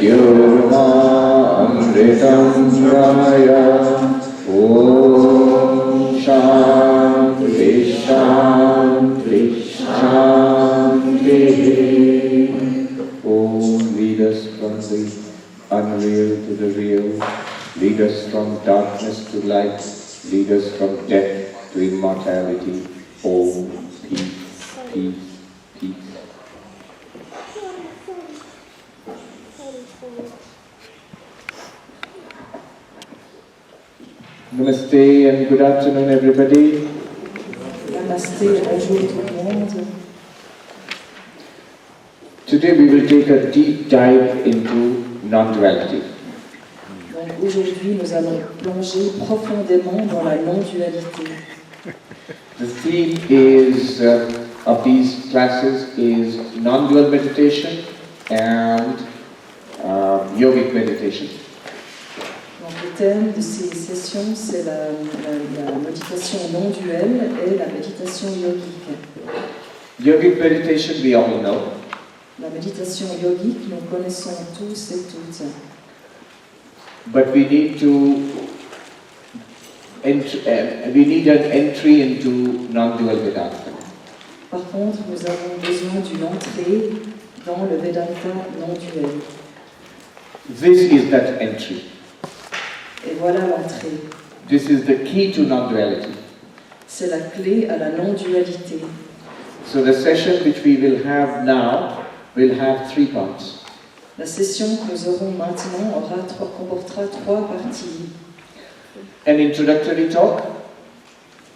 Mrityurma Amritam Raya. Om Shanti Shanti Shanti. Om, lead us from the unreal to the real, lead us from darkness to light, lead us from death to immortality. Om, peace, peace, peace. Namaste and good afternoon, everybody. Namaste et bonjour tout le monde. Today we will take a deep dive into non-duality. Donc aujourd'hui, nous allons plonger profondément dans la non-dualité. The theme is of these classes is non-dual meditation and yogic meditation. Donc le thème de ces sessions, c'est la méditation non-duelle et la méditation yogique. Yogic meditation we all know. La méditation yogique, nous connaissons tous et toutes. But we need an entry into non-dual Vedanta. Par contre, nous avons besoin d'une entrée dans le Vedanta non-duel. This is that entry. Et voilà l'entrée. This is the key to non-duality. C'est la clé à la non-dualité. So the session which we will have now will have 3 parts. La session que nous aurons maintenant comportera 3 parties. An introductory talk.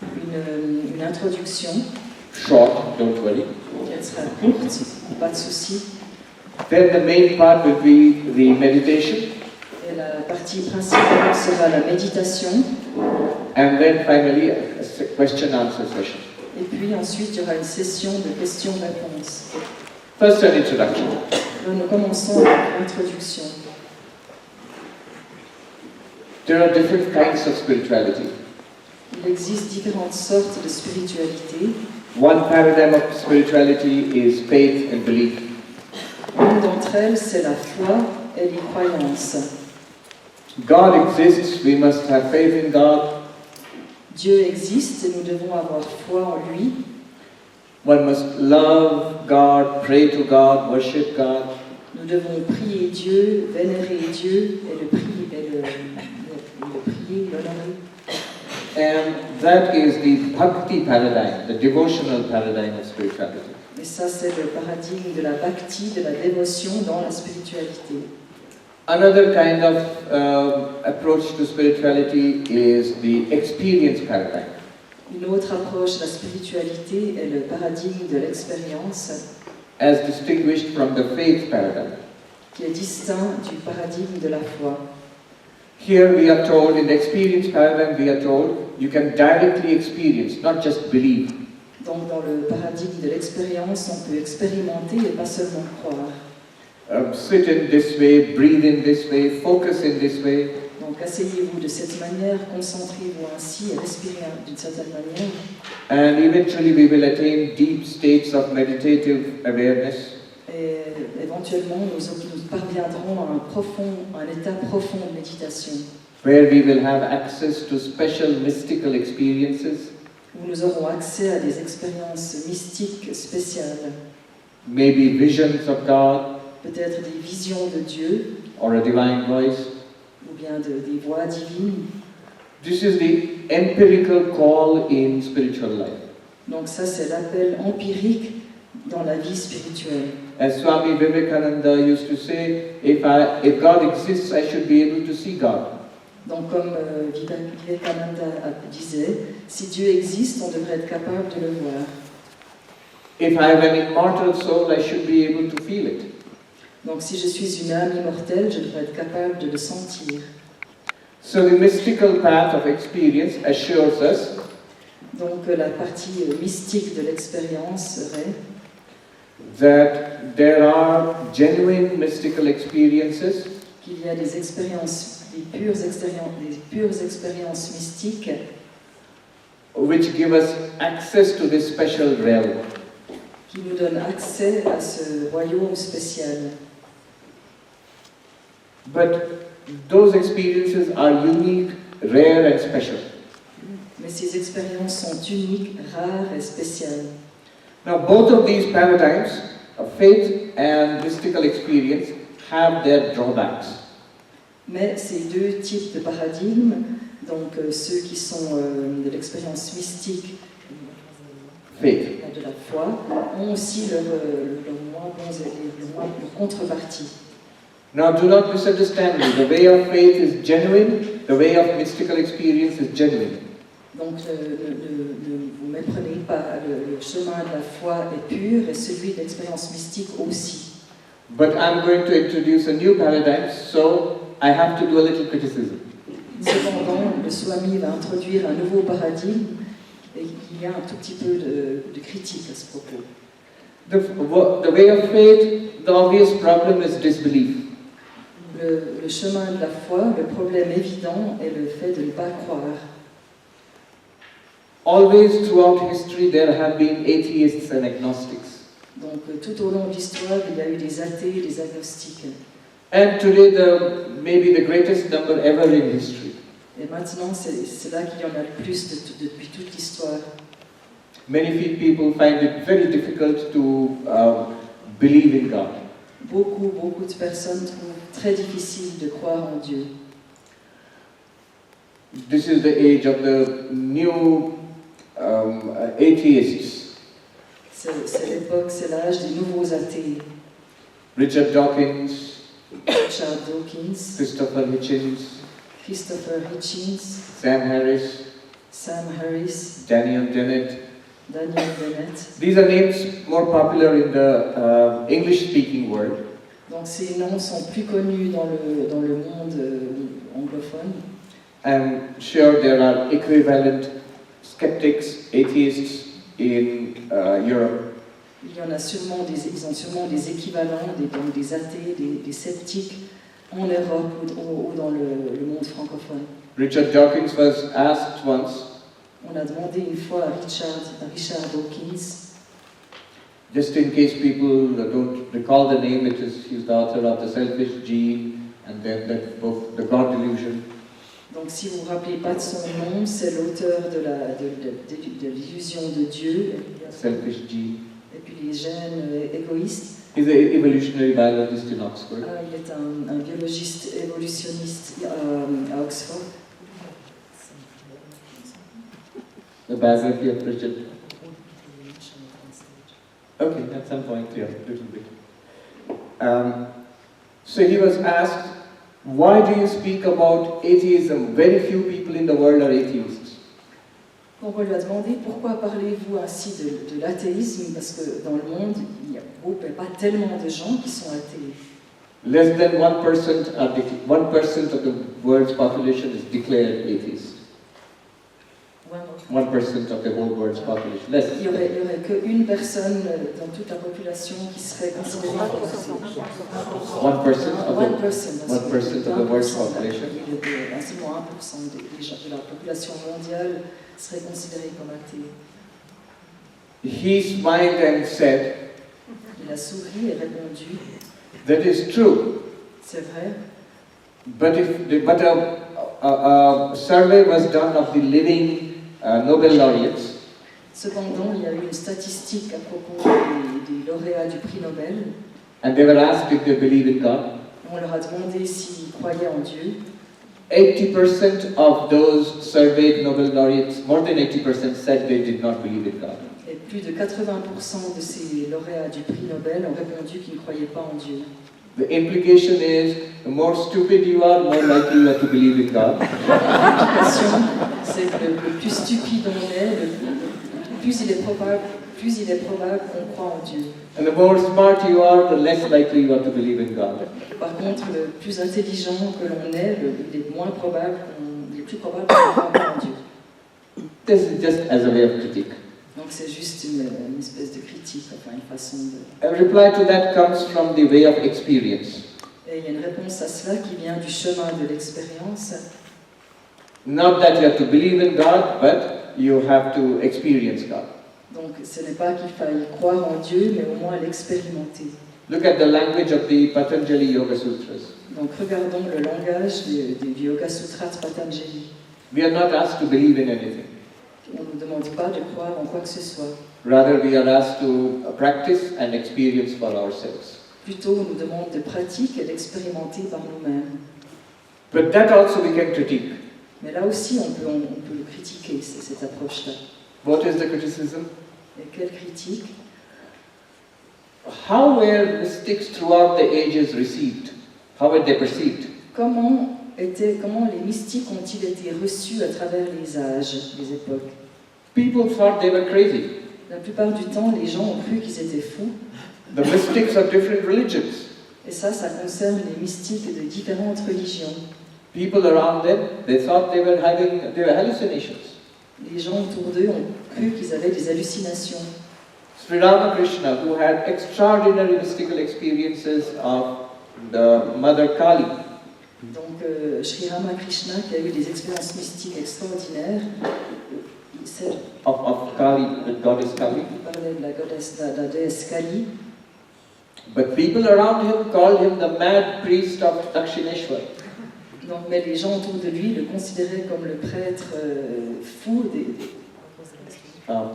Une introduction. Short, don't worry. Elle sera courte, pas de souci. Then the main part will be the meditation. Et la partie principale sera la méditation. And then finally a question-answer session. Et puis ensuite, il y aura une session de questions-réponses. First, an introduction. Donc, nous commençons avec l'introduction. There are different kinds of spirituality. Il existe différentes sortes de spiritualité. One paradigm of spirituality is faith and belief. Une d'entre elles, c'est la foi et les croyances. God exists, we must have faith in God. Dieu existe et nous devons avoir foi en lui. One must love God, pray to God, worship God. Nous devons prier Dieu, vénérer Dieu et le prier, l'honorer. And that is the bhakti paradigm, the devotional paradigm of spirituality. Et ça, c'est le paradigme de la bhakti, de la dévotion dans la spiritualité. Another kind of approach to spirituality is the experience paradigm. Une autre approche de la spiritualité est le paradigme de l'expérience, as distinguished from the faith paradigm. qui est distinct du paradigme de la foi. Here we are told, in the experience paradigm, we are told you can directly experience, not just believe. Donc dans le paradigme de l'expérience, on peut expérimenter et pas seulement croire. Sit in this way, breathe in this way, focus in this way. Donc asseyez-vous de cette manière, concentrez-vous ainsi et respirez d'une certaine manière. And eventually we will attain deep states of meditative awareness. Et éventuellement, nous parviendrons à un état profond de méditation. Where we will have access to special mystical experiences. Où nous aurons accès à des expériences mystiques spéciales. Maybe visions of God. Peut-être des visions de Dieu. Or a divine voice. Ou bien des voix divines. This is the empirical call in spiritual life. Donc ça, c'est l'appel empirique dans la vie spirituelle. As Swami Vivekananda used to say, if God exists, I should be able to see God. Donc comme Vivekananda disait, si Dieu existe, on devrait être capable de le voir. If I have an immortal soul, I should be able to feel it. Donc si je suis une âme immortelle, je devrais être capable de le sentir. So the mystical path of experience assures us Donc la partie mystique de l'expérience serait that there are genuine mystical experiences qu'il y a des expériences, des pures expériences mystiques which give us access to this special realm. Qui nous donnent accès à ce royaume spécial. But those experiences are unique, rare and special. Mais ces expériences sont uniques, rares et spéciales. Now both of these paradigms of faith and mystical experience have their drawbacks. Mais ces deux types de paradigmes, donc ceux qui sont de l'expérience mystique Faith. et de la foi, ont aussi leurs moins bons leurs contreparties. Now do not misunderstand me. The way of faith is genuine, the way of mystical experience is genuine. Donc ne vous méprenez pas, le chemin de la foi est pur et celui de l'expérience mystique aussi. But I'm going to introduce a new paradigm, so I have to do a little criticism. Cependant, le Swami va introduire un nouveau paradigme et il y a un tout petit peu de critique à ce propos. The way of faith, the obvious problem is disbelief. Le chemin de la foi, le problème évident est le fait de ne pas croire. Always throughout history there have been atheists and agnostics. Donc tout au long de l'histoire, il y a eu des athées, des agnostiques. And today maybe the greatest number ever in history. Et maintenant, c'est là qu'il y en a le plus depuis toute l'histoire. Many people find it very difficult to believe in God. Beaucoup de personnes trouvent très difficile de croire en Dieu. This is the age of the new atheists. C'est l'époque, c'est l'âge des nouveaux athées. Richard Dawkins, Richard Dawkins, Christopher Hitchens, Sam Harris, Daniel Dennett. Dennett. These are names more popular in the English-speaking world. Donc ces noms sont plus connus dans le monde anglophone. I'm sure there are equivalent skeptics, atheists in Europe. Ils ont sûrement des équivalents, donc des athées, des sceptiques en Europe ou dans le monde francophone. Richard Dawkins was asked once, On a demandé une fois à Richard Dawkins, just in case people don't recall the name, he's the author of The Selfish Gene and then that book, The God Delusion. Donc si vous ne vous rappelez pas de son nom, c'est l'auteur de l'illusion de Dieu, Selfish Gene. et puis les gènes égoïstes. He's an evolutionary biologist in Oxford. Il est un biologiste évolutionniste à Oxford. The biography of Richard. Okay, at some point, yeah, a little bit. So he was asked, why do you speak about atheism? Very few people in the world are atheists. Donc on lui a demandé pourquoi parlez-vous ainsi de l'athéisme, parce que dans le monde, il n'y a pas tellement de gens qui sont athées. Less than 1% of the world's population is declared atheist. 1% of the whole world's population. Less. Il n'y aurait qu'une personne dans toute la population qui serait considérée comme athée. 1% of the world's population. Seulement 1% de la population mondiale serait considérée comme athée. He smiled and said, Il a souri et répondu, that is true. c'est vrai. But a survey was done of the living Nobel laureates. Cependant, il y a eu une statistique à propos des lauréats du prix Nobel. And they were asked if they believe in God. On leur a demandé s'ils croyaient en Dieu. 80% of those surveyed Nobel laureates, more than 80% said they did not believe in God. Et plus de 80% de ces lauréats du prix Nobel ont répondu qu'ils ne croyaient pas en Dieu. The implication is, the more stupid you are, more likely you are to believe in God. L'implication, c'est que le plus stupide on est, plus il est probable qu'on croit en Dieu. And the more smart you are, the less likely you are to believe in God. Par contre, le plus intelligent que l'on est, il est plus probable qu'on ne croit pas en Dieu. This is just as a way of critique. Donc c'est juste une espèce de critique, enfin une façon de... A reply to that comes from the way of experience. Et il y a une réponse à cela qui vient du chemin de l'expérience. Not that you have to believe in God, but you have to experience God. Donc ce n'est pas qu'il faille croire en Dieu, mais au moins l'expérimenter. Look at the language of the Patanjali Yoga Sutras. Donc regardons le langage du Yoga Sutra de Patanjali. We are not asked to believe in anything. On ne nous demande pas de croire en quoi que ce soit. Rather, we are asked to practice and experience for ourselves. Plutôt, on nous demande de pratiquer et d'expérimenter par nous-mêmes. But that also we can critique. Mais là aussi, on peut critiquer cette approche-là. What is the criticism? Et quelle critique? How were mystics throughout the ages received? How were they perceived? Comment les mystiques ont-ils été reçus à travers les âges, les époques? People thought they were crazy. La plupart du temps, les gens ont cru qu'ils étaient fous. The mystics of different religions. Et ça concerne les mystiques de différentes religions. People around them, they thought they were hallucinations. Les gens autour d'eux ont cru qu'ils avaient des hallucinations. Sarvapriyananda, who had extraordinary mystical experiences of the Mother Kali. Donc, Sri Ramakrishna, qui a eu des expériences mystiques extraordinaires, Of Kali, the goddess Kali. Il parlait de la déesse Kali. But people around him called him the mad priest of Dakshineshwar. Donc, mais les gens autour de lui le considéraient comme le prêtre fou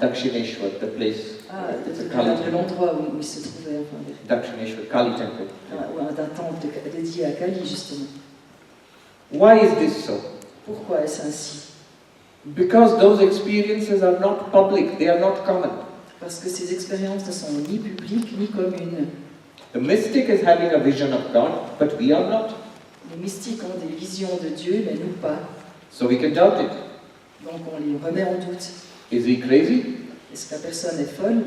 Dakshineshwar, the place. De l'endroit où il se trouvait. Enfin, Dakshineshwar, Kali temple. Un temple dédié à Kali, justement. Why is this so? Pourquoi est-ce ainsi? Because those experiences are not public, they are not common. Parce que ces expériences ne sont ni publiques ni communes. The mystic is having a vision of God, but we are not. Les mystiques ont des visions de Dieu, mais nous pas. So we can doubt it. Donc on les remet en doute. Is he crazy? Est-ce que la personne est folle?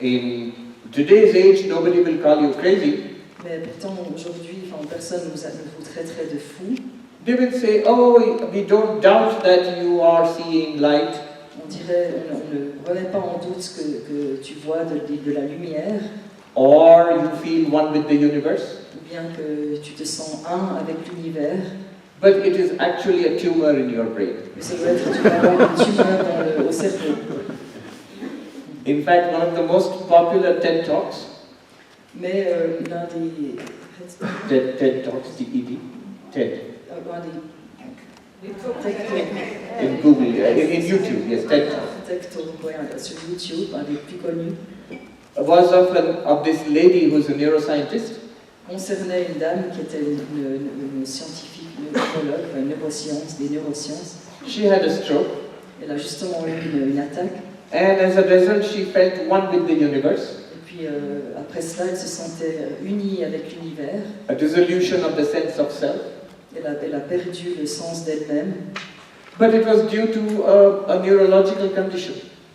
In today's age, nobody will call you crazy. Mais pourtant, aujourd'hui, personne ne vous traiterait de fou. They will say, oh, we don't doubt that you are seeing light. On dirait, on ne remet pas en doute que tu vois de la lumière. Or you feel one with the universe. Ou bien que tu te sens un avec l'univers. But it is actually a tumor in your brain. Mais ça doit être tu peux avoir une tumeur au cerveau. In fact, one of the most popular TED Talks. Mais l'un des TED Talks, TED, TED. In Google, in YouTube, yes, TED Talk. Sur YouTube, un des plus connus. Was of this lady who's a neuroscientist. Concernait une dame qui était une scientifique, une neurologue, une neuroscience, des neurosciences. She had a stroke. Elle a justement eu une attaque. And as a result, she felt one with the universe. Et puis après cela, elle se sentait unie avec l'univers. A dissolution of the sense of self. Elle a perdu le sens d'elle-même. But it was due to a neurological condition.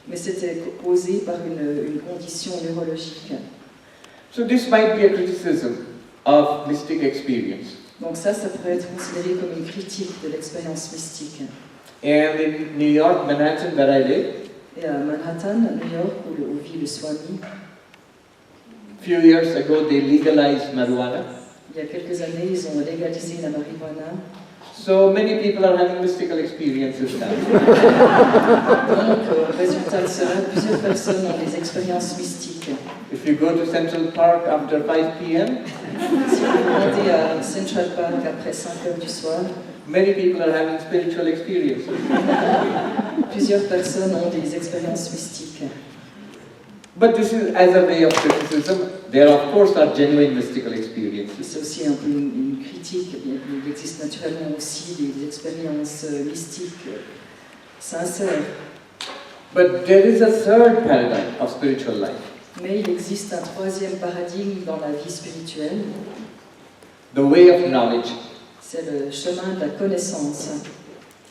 Mais c'était causé par une condition neurologique. So this might be a criticism of mystic experience. Donc ça pourrait être considéré comme une critique de l'expérience mystique. And in New York, Manhattan, where I live, et à Manhattan, New York, où vit le Swami, few years ago they legalized marijuana. Il y a quelques années, ils ont légalisé la marijuana. So many people are having mystical experiences now. Donc, résultat de cela, plusieurs personnes ont des expériences mystiques. If you go to Central Park after 5 p.m., si vous montez à Central Park après 5 heures du soir, many people are having spiritual experiences. Plusieurs personnes ont des expériences mystiques. But this is as a way of criticism. There, of course, are genuine mystical experiences. C'est aussi un peu une critique. Il existe naturellement aussi des expériences mystiques sincères. But there is a third paradigm of spiritual life. Mais il existe un troisième paradigme dans la vie spirituelle. The way of knowledge. C'est le chemin de la connaissance.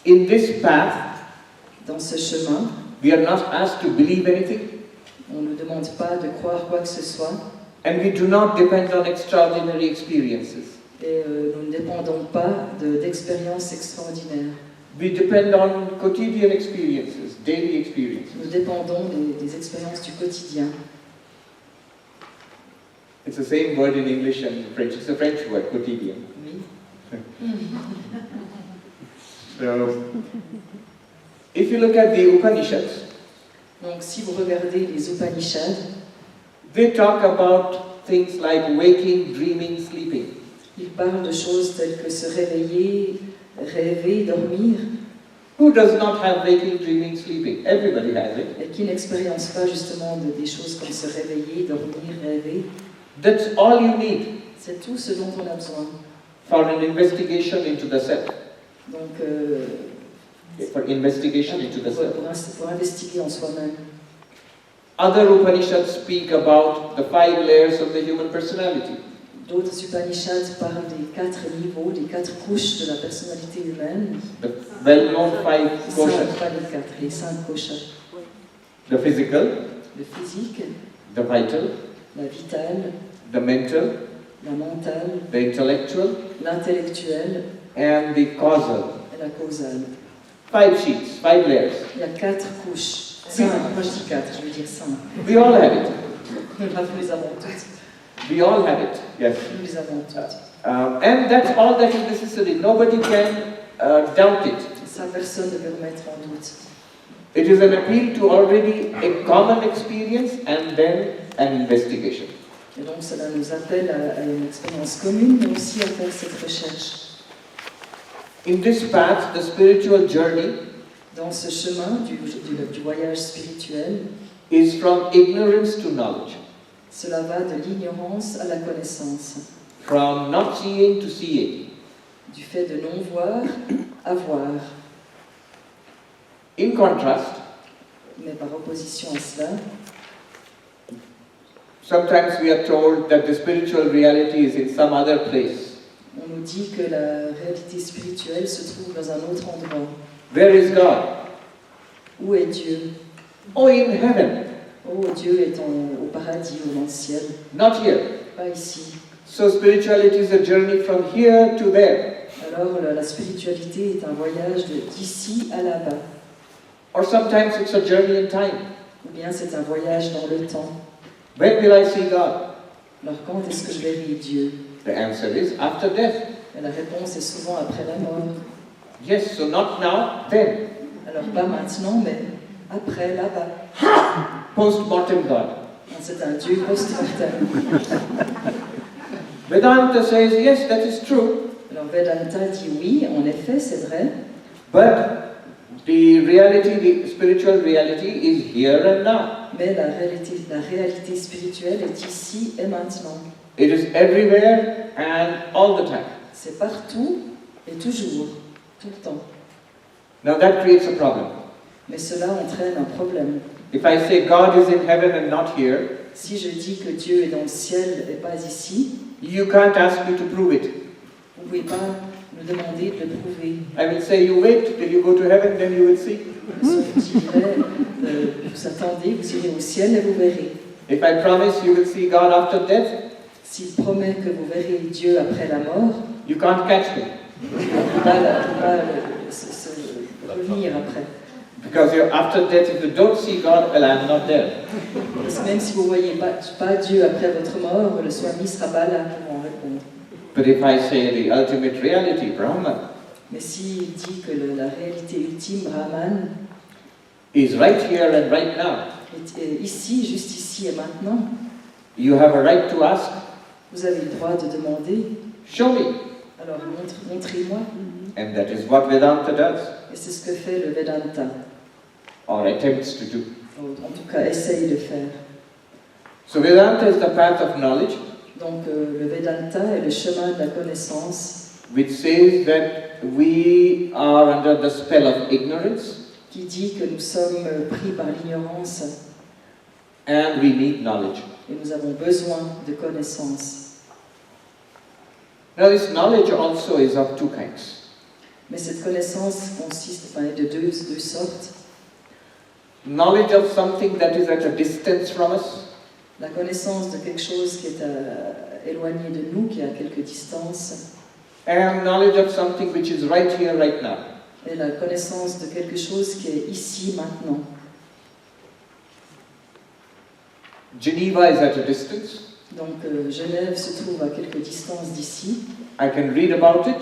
In this path, dans ce chemin, we are not asked to believe anything. On ne nous demande pas de croire quoi que ce soit. And we do not depend on extraordinary experiences. Et nous ne dépendons pas d'expériences extraordinaires. We depend on quotidian experiences, daily experiences. Nous dépendons des expériences du quotidien. It's the same word in English and French. It's a French word, quotidien. Oui. So, if you look at the Upanishads, Donc si vous regardez les Upanishads, they talk about things like waking, dreaming, sleeping. ils parlent de choses telles que se réveiller, rêver, dormir, Who does not have waking, dreaming, sleeping? Everybody has it. et qui n'expérience pas justement des choses comme se réveiller, dormir, rêver. That's all you need C'est tout ce dont on a besoin. for an investigation into the self. Donc, For investigation into the self. pour investiguer en soi-même. Other Upanishads speak about the 5 layers of the human personality. D'autres Upanishads parlent des 4 niveaux, des 4 couches de la personnalité humaine. The well-known 5 koshas. Pas les 4, les 5 koshas. The physical, Le physique, the vital, la vitale, the mental, la mentale, the intellectual, l'intellectuelle and the causal. et la causale. 5 sheets, 5 layers. Il y a 4 couches. 5, moi je dis 4, je veux dire 5. We all have it. Nous les avons toutes. We all have it. Yes. Nous les avons toutes. And that's all that is necessary. Nobody can doubt it. Ça, personne ne peut remettre en doute. It is an appeal to already a common experience and then an investigation. Et donc cela nous appelle à une expérience commune, mais aussi à faire cette recherche. In this path, the spiritual journey Dans ce chemin du voyage spirituel, is from ignorance to knowledge, cela va de l'ignorance à la connaissance, from not seeing to seeing. du fait de non voir à voir. In contrast, Mais par opposition à cela, sometimes we are told that the spiritual reality is in some other place. on nous dit que la réalité spirituelle se trouve dans un autre endroit. Where is God? Où est Dieu? Oh, in heaven, Oh, Dieu est au paradis ou dans le ciel, not here. pas ici. So spirituality is a journey from here to there. Alors la spiritualité est un voyage d'ici à là-bas. Or sometimes it's a journey in time. Ou bien c'est un voyage dans le temps. When will I see God? Alors quand est-ce que je verrai Dieu? The answer is after death. Et la réponse est souvent après la mort. Yes, so not now, then. Alors pas maintenant, mais après, là-bas. Post-mortem God. C'est un Dieu post-mortem. Vedanta says, yes, that is true. Alors Vedanta dit oui, en effet, c'est vrai. But the reality, the spiritual reality is here and now. Mais la réalité spirituelle est ici et maintenant. It is everywhere and all the time. C'est partout et toujours, tout le temps. Now that creates a problem. Mais cela entraîne un problème. If I say God is in heaven and not here, Si je dis que Dieu est dans le ciel et pas ici, you can't ask me to prove it. vous ne pouvez pas me demander de le prouver. I will say, you wait till you go to heaven, then you will see. Je dirais, vous attendez, vous irez au ciel et vous verrez. If I promise you will see God after death, S'il promet que vous verrez Dieu après la mort, you can't catch me. vous ne pouvez pas se revenir après. Because after death, if you don't see God, well, I'm not there. Parce que même si vous ne voyez pas Dieu après votre mort, le Swami ne sera pas là pour en répondre. But if I say the ultimate reality, Brahman, Mais s'il dit que la réalité ultime, Brahman, is right here and right now, est ici, juste ici et maintenant, you have a right to ask, vous avez le droit de demander. show me. Alors montrez-moi. And that is what Vedanta does, Et c'est ce que fait le Vedanta. or attempts to do. En tout cas, essaye de faire. So Vedanta is the path of knowledge, Donc le Vedanta est le chemin de la connaissance which says that we are under the spell of ignorance, qui dit que nous sommes pris par l'ignorance and we need knowledge. et nous avons besoin de connaissance. Now this knowledge also is of 2 kinds. Mais cette connaissance est de deux sortes. Knowledge of something that is at a distance from us, La connaissance de quelque chose qui est éloigné de nous, qui est à quelque distance, and knowledge of something which is right here, right now. et la connaissance de quelque chose qui est ici, maintenant. Geneva is at a distance. Donc Genève se trouve à quelque distance d'ici. I can read about it.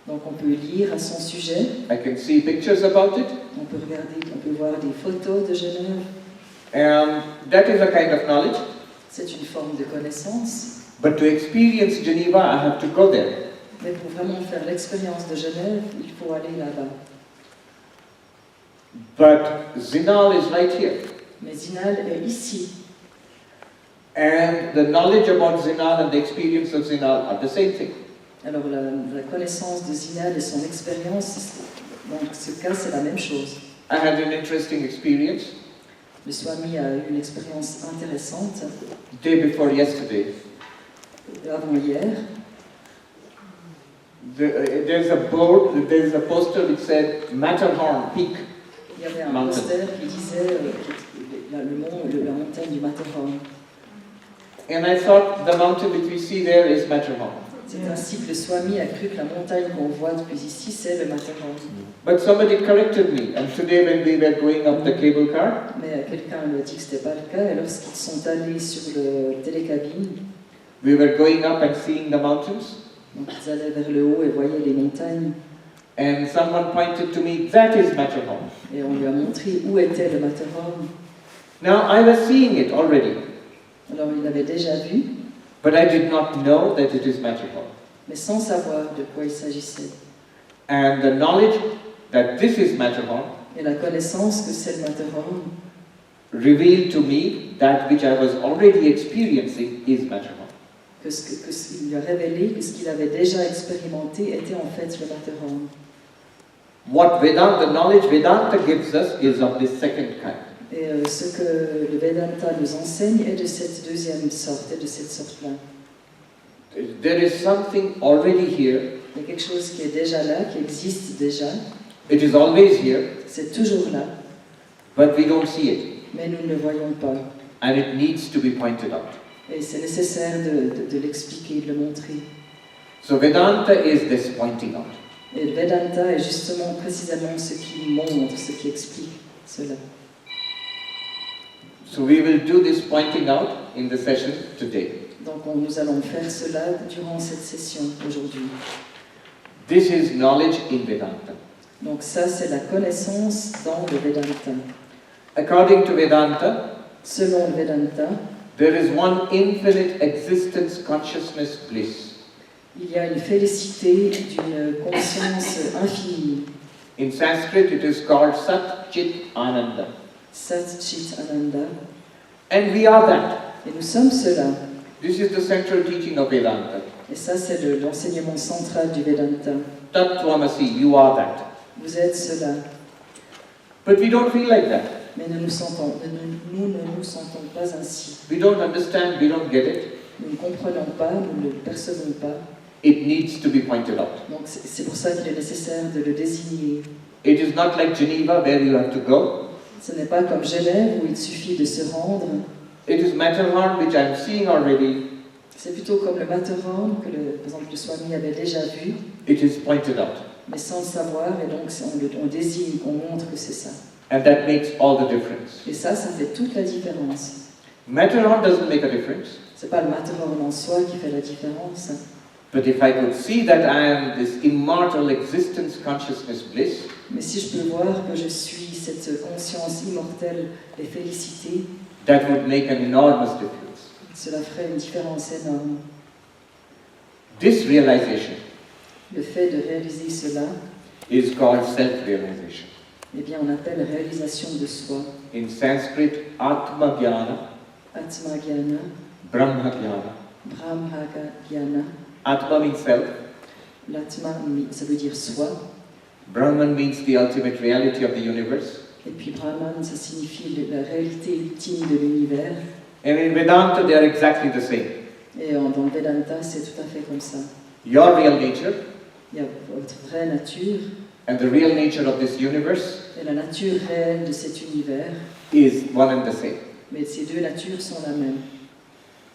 Donc on peut lire à son sujet. I can see pictures about it. On peut voir des photos de Genève. That is a kind of knowledge. C'est une forme de connaissance. But to experience Geneva, I have to go there. Mais pour vraiment faire l'expérience de Genève, il faut aller là-bas. But Zinal is right here. Mais Zinal est ici. And the knowledge about Zinal and the experience of Zinal are the same thing. Alors la connaissance de Zinal et son expérience, dans ce cas, c'est la même chose. I had an interesting experience. Le Swami a eu une expérience intéressante. Day before yesterday. Avant hier. There's a board, there's a poster which said Matterhorn Peak. Il y avait un poster qui disait la montagne du Matterhorn. And I thought the mountain which we see there is Matterhorn. C'est ainsi que le Swami a cru que la montagne qu'on voit depuis ici, c'est le Matterhorn. But somebody corrected me, and today when we were going up the cable car, mais quelqu'un lui a dit que ce n'était pas le cas, et lorsqu'ils sont allés sur le télécabine, we were going up and seeing the mountains. Donc ils allaient vers le haut et voyaient les montagnes. And someone pointed to me, that is Matterhorn. Et on lui a montré où était le Matterhorn. Now I was seeing it already. Alors il l'avait déjà vu. But I did not know that it is Matterhorn. Mais sans savoir de quoi il s'agissait. And the knowledge that this is Matterhorn et la connaissance que c'est le Matterhorn revealed to me that which I was already experiencing is Matterhorn. Que il lui a révélé que ce qu'il avait déjà expérimenté était en fait le Matterhorn. What Vedanta, the knowledge Vedanta gives us is of this second kind. Et ce que le Vedanta nous enseigne est de cette deuxième sorte, et de cette sorte-là. There is something already here. Il y a quelque chose qui est déjà là, qui existe déjà. It is always here. C'est toujours là. But we don't see it. Mais nous ne le voyons pas. And it needs to be pointed out. Et c'est nécessaire de l'expliquer, de le montrer. So Vedanta is this pointing out. Et le Vedanta est justement précisément ce qui montre, ce qui explique cela. So we will do this pointing out in the session today. Donc nous allons faire cela durant cette session aujourd'hui. This is knowledge in Vedanta. Donc ça c'est la connaissance dans le Vedanta. According to Vedanta, selon le Vedanta, there is one infinite existence consciousness bliss. Il y a une félicité d'une conscience infinie. In Sanskrit it is called Sat Chit Ananda. Sat Chit Ananda. And we are that. Et nous sommes cela. This is the central teaching of Vedanta. Et ça c'est l'enseignement central du Vedanta. Tat Tvamasi, you are that. Vous êtes cela. But we don't feel like that. Mais nous ne nous sentons pas ainsi. We don't understand, we don't get it. Nous ne comprenons pas, nous ne le percevons pas. It needs to be pointed out. Donc c'est pour ça qu'il est nécessaire de le désigner. It is not like Geneva where you have to go. Ce n'est pas comme Genève où il suffit de se rendre. It is Matterhorn which I am seeing already. C'est plutôt comme le Matterhorn que par exemple le Swami avait déjà vu. It is pointed out. Mais sans le savoir, et donc on désigne, on montre que c'est ça. And that makes all the difference. Et ça fait toute la différence. Matterhorn doesn't make a difference. C'est pas le Matterhorn en soi qui fait la différence. But if I could see that I am this immortal existence consciousness bliss, mais si je peux voir que je suis cette conscience immortelle et félicité, that would make an enormous difference. Cela ferait une différence énorme. This realization, le fait de réaliser cela, is called self-realization. Eh bien, on appelle réalisation de soi. In Sanskrit, Atma Jnana, Atma Jnana, Brahma Jnana. Brahma Jnana. Atma means self. L'Atma, ça veut dire soi. Brahman means the ultimate reality of the universe. Et puis Brahman, ça signifie la réalité ultime de l'univers. And in Vedanta, they are exactly the same. Et dans le Vedanta, c'est tout à fait comme ça. Your real nature, il y a votre vraie nature, and the real nature of this universe, et la nature réelle de cet univers, is one and the same. Mais ces deux natures sont la même.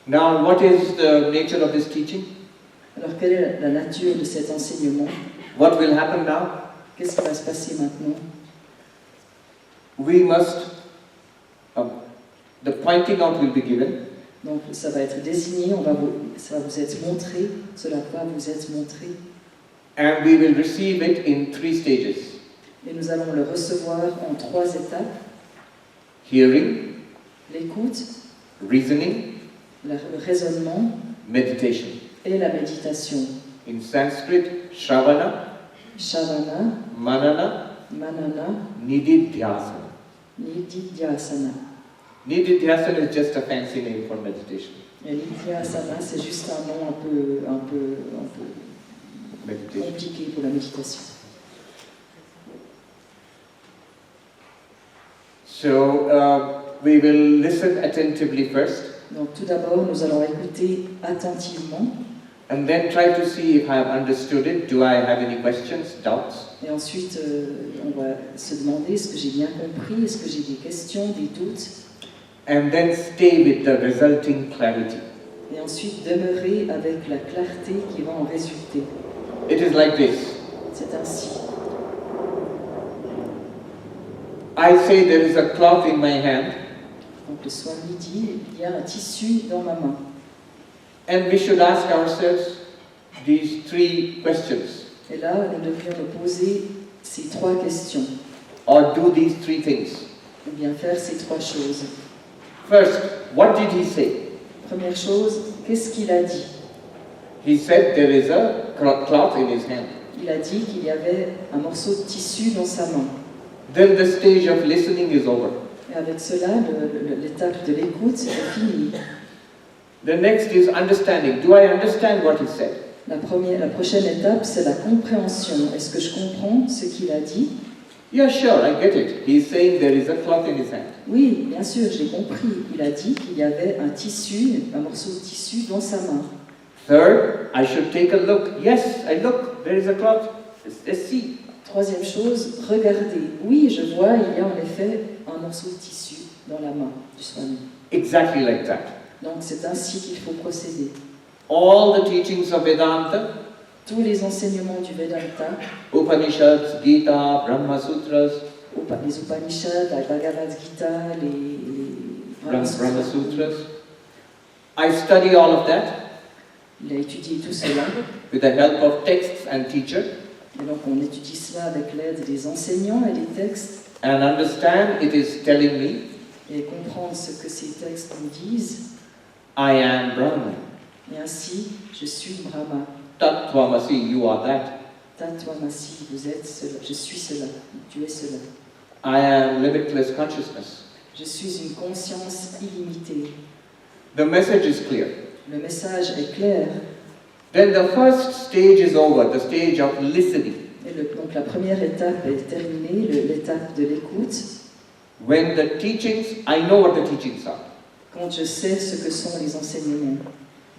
Now, what is the nature of this teaching? Alors, quelle est la nature de cet enseignement? What will happen now? Qu'est-ce qui va se passer maintenant? We must, the pointing out will be given. Donc, ça va être désigné, ça va vous être montré, cela va vous être montré. And we will receive it in 3 stages. Et nous allons le recevoir en 3 étapes. Hearing, l'écoute, reasoning, le raisonnement meditation. et la méditation. In Sanskrit, Shravana, Shavana, Manana, Manana, Nididhyasana. Nididhyasana. Nididhyasana is just a fancy name for meditation. Et Nididhyasana, c'est juste un nom un peu Meditation. compliqué pour la méditation. So we will listen attentively first, Donc tout d'abord, nous allons écouter attentivement and then try to see if I have understood it. Do I have any questions, doubts? et ensuite on va se demander est-ce que j'ai bien compris, est-ce que j'ai des questions, des doutes And then stay with the resulting clarity. et ensuite demeurer avec la clarté qui va en résulter. It is like this. C'est ainsi. I say there is a cloth in my hand, Donc le Swami dit il y a un tissu dans ma main. and we should ask ourselves these three questions, Et là, nous devrions nous poser ces trois questions, or do these three things. ou bien faire ces trois choses. First, what did he say? Première chose, qu'est-ce qu'il a dit? He said there is a cloth in his hand. Il a dit qu'il y avait un morceau de tissu dans sa main. Then the stage of listening is over. Et avec cela, l'étape de l'écoute est finie. The next is understanding. Do I understand what he said? La prochaine étape, c'est la compréhension. Est-ce que je comprends ce qu'il a dit? Yeah, sure, I get it. He's saying there is a cloth in his hand. Oui, bien sûr, j'ai compris. Il a dit qu'il y avait un tissu, un morceau de tissu dans sa main. Third, I should take a look. Yes, I look. There is a cloth. Let's see. Troisième chose, regardez. Oui, je vois, il y a en effet un morceau de tissu dans la main du Swami. Exactly like that. Donc c'est ainsi qu'il faut procéder. All the teachings of Vedanta, Tous les enseignements du Vedanta, Upanishads, Gita, Brahma Sutras, les Upanishads, la Bhagavad Gita, les Brahma Sutras, I study all of that Il a étudié tout cela. with the help of texts and teachers, Et donc on étudie cela avec l'aide des enseignants et des textes and understand it is telling me, et comprendre ce que ces textes nous disent. I am Brahman. Et ainsi, je suis Brahma. Tattvamasi, you are that. Tattvamasi, vous êtes cela. Je suis cela. Tu es cela. I am limitless consciousness. Je suis une conscience illimitée. The message is clear. Le message est clair. Then the first stage is over, the stage of listening. Et donc la première étape est terminée, l'étape de l'écoute. When the teachings, I know what the teachings are. Quand je sais ce que sont les enseignements.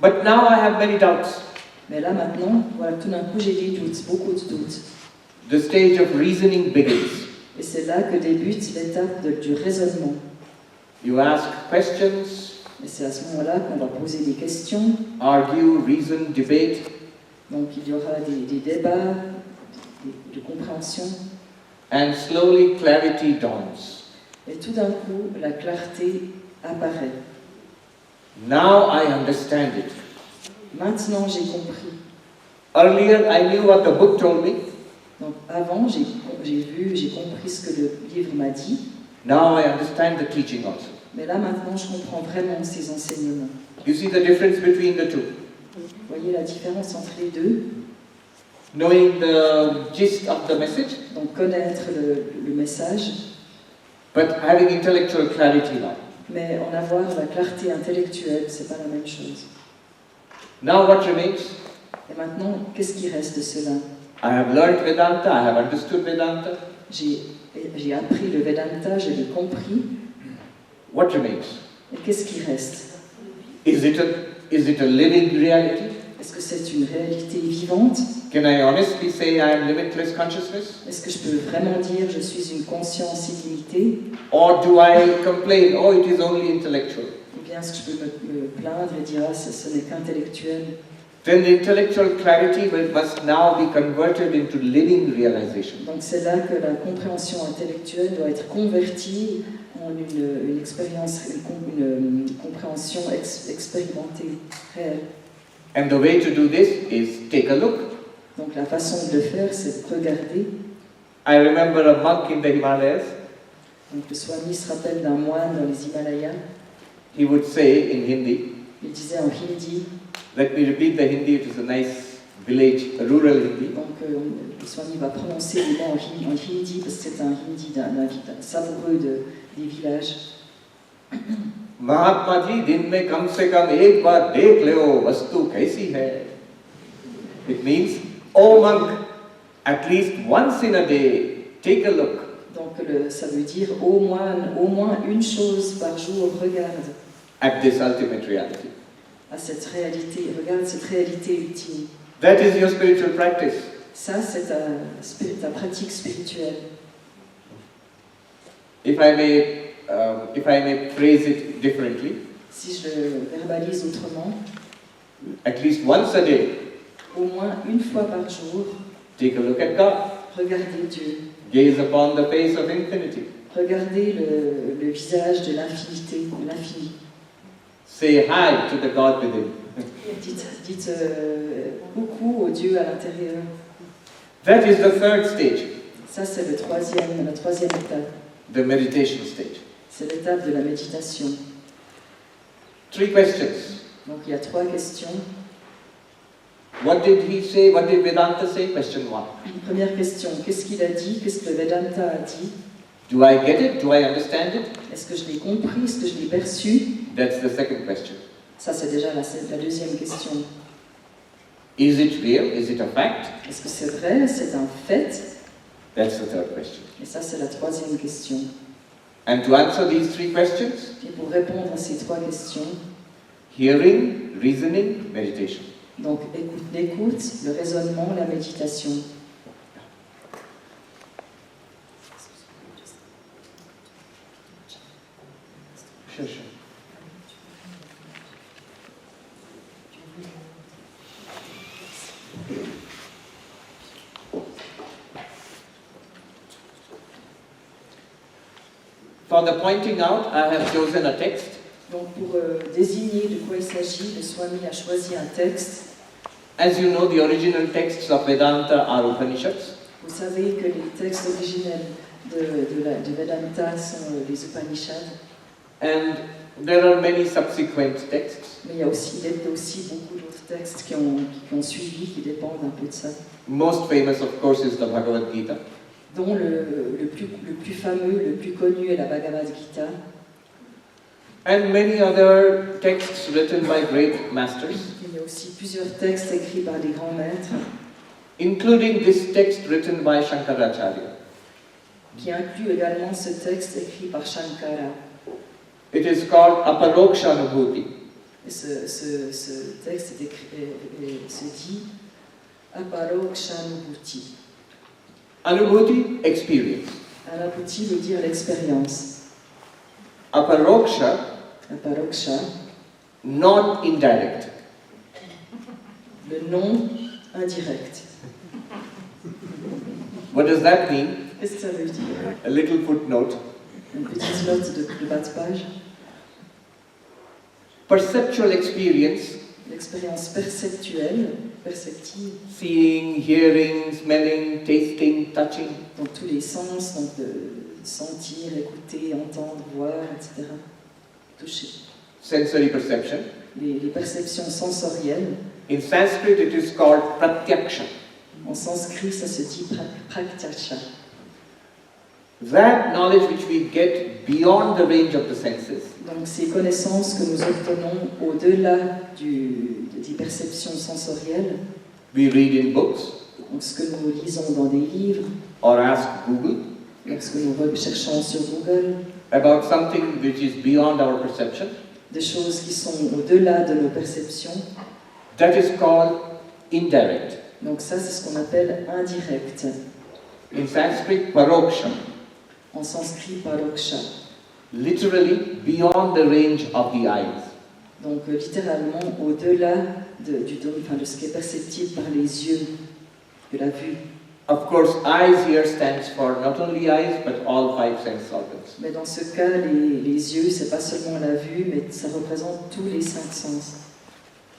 But now I have many doubts. Mais là maintenant, voilà, tout d'un coup j'ai des doutes, beaucoup de doutes. The stage of reasoning begins. Et c'est là que débute l'étape du raisonnement. You ask questions, Et c'est à ce moment-là qu'on va poser des questions. argue, reason, debate, Donc il y aura des débats, de compréhension. and slowly clarity dawns. Et tout d'un coup, la clarté apparaît. Now I understand it. Maintenant j'ai compris. Earlier I knew what the book told me. Donc avant j'ai compris ce que le livre m'a dit. Now I understand the teaching also. Mais là maintenant je comprends vraiment ces enseignements. You see the difference between the two. Vous voyez la différence entre les deux? Knowing the gist of the message, Donc connaître le message, but having intellectual clarity now. mais en avoir la clarté intellectuelle, c'est pas la même chose. Now what remains? Et maintenant, qu'est-ce qui reste de cela? I have learned Vedanta, I have understood Vedanta. J'ai appris le Vedanta, je l'ai compris. What remains? Et qu'est-ce qui reste? Is it a living reality? Est-ce que c'est une réalité vivante? Can I honestly say I am limitless consciousness? Est-ce que je peux vraiment dire je suis une conscience illimitée? Or do I complain, oh, it is only intellectual? Ou bien est-ce que je peux me plaindre et dire ah, ce n'est qu'intellectuel? Then the intellectual clarity must now be converted into living realization. Donc c'est là que la compréhension intellectuelle doit être convertie en une expérience, une compréhension expérimentée, réelle. And the way to do this is take a look. Donc la façon de le faire, c'est de regarder. I remember a monk in the Himalayas. Donc le Swami se rappelle d'un moine dans les Himalayas. he would say in Hindi, il disait en hindi, let me repeat the Hindi, it is a nice village, a rural Hindi. donc le Swami va prononcer les mots en hindi parce que c'est un hindi d'un savoureux des villages. Mahatma जी दिन में कम से कम एक बार देख लो वस्तु कैसी है. It means, oh monk, at least once in a day, take a look. Donc ça veut dire au moins une chose par jour, regarde At this ultimate reality. à cette réalité, regarde cette réalité ultime. That is your spiritual practice. Ça, c'est ta pratique spirituelle. If I may phrase it differently, Si je le verbalise autrement, at least once a day, au moins une fois par jour, take a look at God. regardez Dieu. Gaze upon the face of infinity. Regardez le visage de l'infinité, de l'infini. Say hi to the God within. Dites coucou au Dieu à l'intérieur. That is the third stage, Ça, c'est la troisième étape. the meditation stage. C'est l'étape de la méditation. 3 questions. Donc, il y a 3 questions. What did he say? What did Vedanta say? Question 1. Une première question, qu'est-ce qu'il a dit? Qu'est-ce que le Vedanta a dit? Do I get it? Do I understand it? Est-ce que je l'ai compris? Est-ce que je l'ai perçu? That's the second question. Ça, c'est déjà la deuxième question. Is it real? Is it a fact? Est-ce que c'est vrai? C'est un fait? That's the third question. Et ça, c'est la troisième question. And to answer these 3 questions, Et pour répondre à ces 3 questions, hearing, reasoning, meditation. donc l'écoute, le raisonnement, la méditation. Sure. For the pointing out, I have chosen a text. Donc pour désigner de quoi il s'agit, le Swami a choisi un texte. As you know, the original texts of Vedanta are Upanishads. Vous savez que les textes originels de Vedanta sont les Upanishads. And there are many subsequent texts. Mais il y a aussi beaucoup d'autres textes qui ont suivi, qui dépendent un peu de ça. Most famous, of course, is the Bhagavad Gita. Dont le plus fameux, le plus connu est la Bhagavad Gita. And many other texts written by great masters, Il y a aussi plusieurs textes écrits par des grands maîtres, including this text written by Shankaracharya. qui inclut également ce texte écrit par Shankara. It is called Aparokshanubhuti. Et ce texte se dit Aparokshanubhuti. Anubhuti, experience. Anubhuti veut dire l'expérience. Aparoksha, Aparoksha, non-indirect. le non indirect. What does that mean? Qu'est-ce que ça veut dire? A little footnote. Une petite note de bas de page. Perceptual experience, L'expérience perceptive, seeing, hearing, smelling, tasting, touching, dans tous les sens, donc de sentir, écouter, entendre, voir, etc. Toucher. sensory perception. Les perceptions sensorielles, In Sanskrit, it is called pratyaksha. en sanskrit, ça se dit praktyasha. That knowledge which we get beyond the range of the senses Donc ces connaissances que nous obtenons au-delà des perceptions sensorielles, we read in books donc ce que nous lisons dans des livres, or ask Google lorsque nous recherchons sur Google, about something which is beyond our perception, des choses qui sont au-delà de nos perceptions, that is called indirect. donc ça c'est ce qu'on appelle indirect. In Sanskrit, paroksha, En sanskrit, paroksha. literally beyond the range of the eyes. Donc littéralement au-delà de ce qui est perceptible par les yeux, de la vue. Of course, eyes here stands for not only eyes, but all 5 sense organs. Mais dans ce cas, les yeux, c'est pas seulement la vue, mais ça représente tous les 5 sens.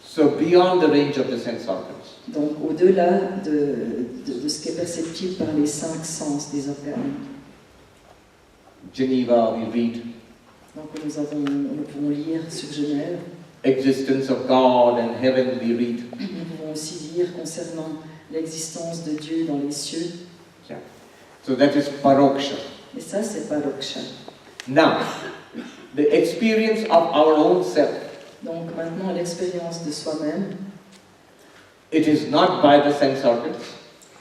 So beyond the range of the sense organs. Donc au-delà de ce qui est perceptible par les 5 sens des organes. Geneva, we read Donc nous pouvons lire sur Genève. Existence of God and heaven we read. Nous pouvons aussi lire concernant l'existence de Dieu dans les cieux. Yeah. So that is Paroksha. Et ça, c'est Paroksha. Now, the experience of our own self. Donc maintenant, l'expérience de soi-même. It is not by the sense organs.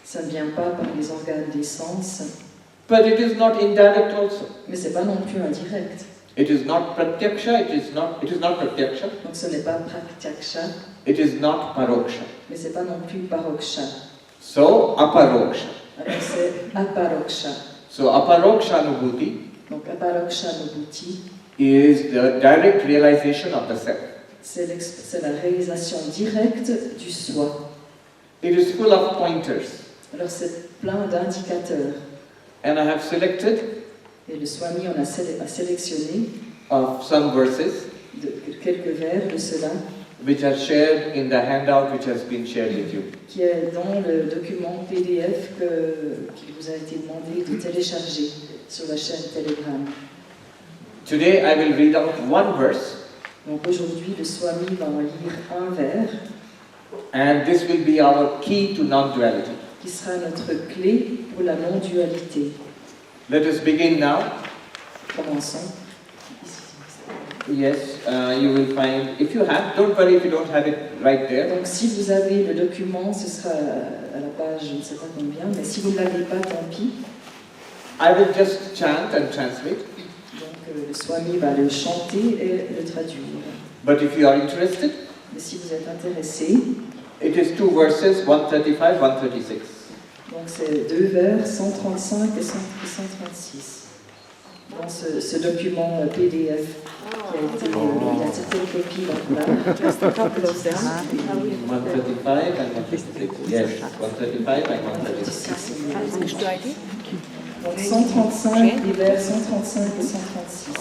Ça ne vient pas par les organes des sens. But it is not indirect also. Mais c'est pas non plus indirect. It is not pratyaksha, it is not pratyaksha. Donc ce n'est pas pratyaksha. It is not paroksha. Mais c'est pas non plus paroksha. So, aparoksha. Alors c'est aparoksha. So, Aparokshanubhuti Donc Aparokshanubhuti, is the direct realization of the self. c'est la réalisation directe du soi. It is full of pointers. Alors c'est plein d'indicateurs. And I have selected Et le Swami a sélectionné some verses quelques vers de cela which are shared in the handout which has been shared with you. qui est dans le document PDF qu'il vous a été demandé de télécharger sur la chaîne Telegram. Today I will read out one verse. Donc aujourd'hui, le Swami va en lire un vers And this will be our key to non-duality. qui sera notre clé pour la non-dualité. Let us begin now. Commençons. Yes, you will find, if you have, don't worry if you don't have it right there. Donc si vous avez le document, ce sera à la page je ne sais pas combien, mais si vous ne l'avez pas, tant pis. I will just chant and translate. Donc le Swami va le chanter et le traduire. But if you are interested, Mais si vous êtes intéressé, it is two verses, 135, 136. donc c'est deux vers, 135 et 136. Dans ce document PDF qui a été, il y a certaines copies dans là. 135 and 136. Yes, 135 and 136. Donc 135, les vers 135 et 136.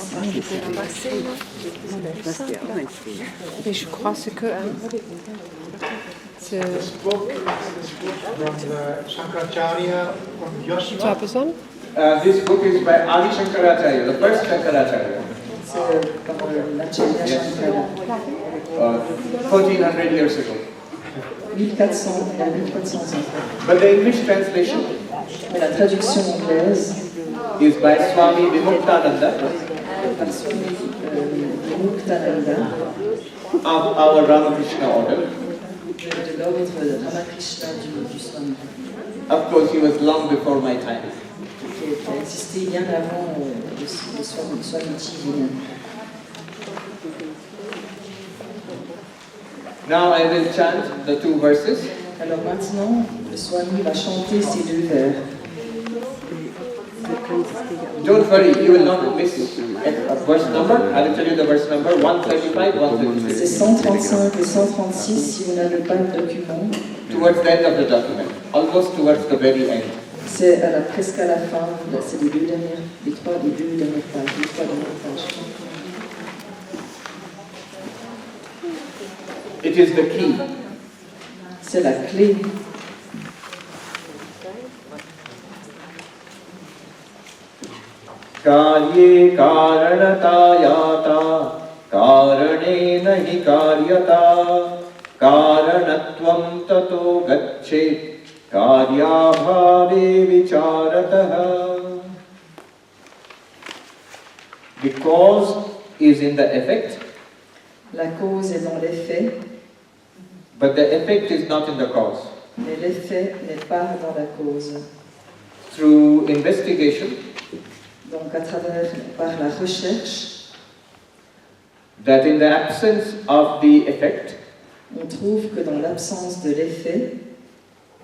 Mais je crois que c'est This book from the Shankaracharya from Yoshua. tu as besoin? This book is by Adi Shankaracharya, the first Shankaracharya. C'est par l'Acharya Shankara. 1400 years ago. 1400, il y a 1400 ans. But the English translation Mais la traduction anglaise is by Swami Vimuktananda par Swami Muktananda of our Ramakrishna order. de l'ordre de Ramakrishna du Swami, Of course, he was long before my time. qui a existé bien avant le Swamiji lui-même. Now I will chant the two verses. Alors maintenant, le Swami va chanter ces deux vers. Don't worry, you will not miss a verse number. I will tell you the verse number, 135, 136. C'est 135 et 136 si vous n'avez pas le document. Towards the end of the document, almost towards the very end. C'est presque à la fin, c'est les deux dernières pages, les trois dernières pages. It is the key. C'est la clé. कार्ये कारणता याता कारणेन हि कार्यता कारणत्वं ततो गच्छेत् कार्याभावे विचारतः. The cause is in the effect, La cause est dans l'effet, but the effect is not in the cause. mais l'effet n'est pas dans la cause. Through investigation, Donc par la recherche, that in the absence of the effect, on trouve que dans l'absence de l'effet,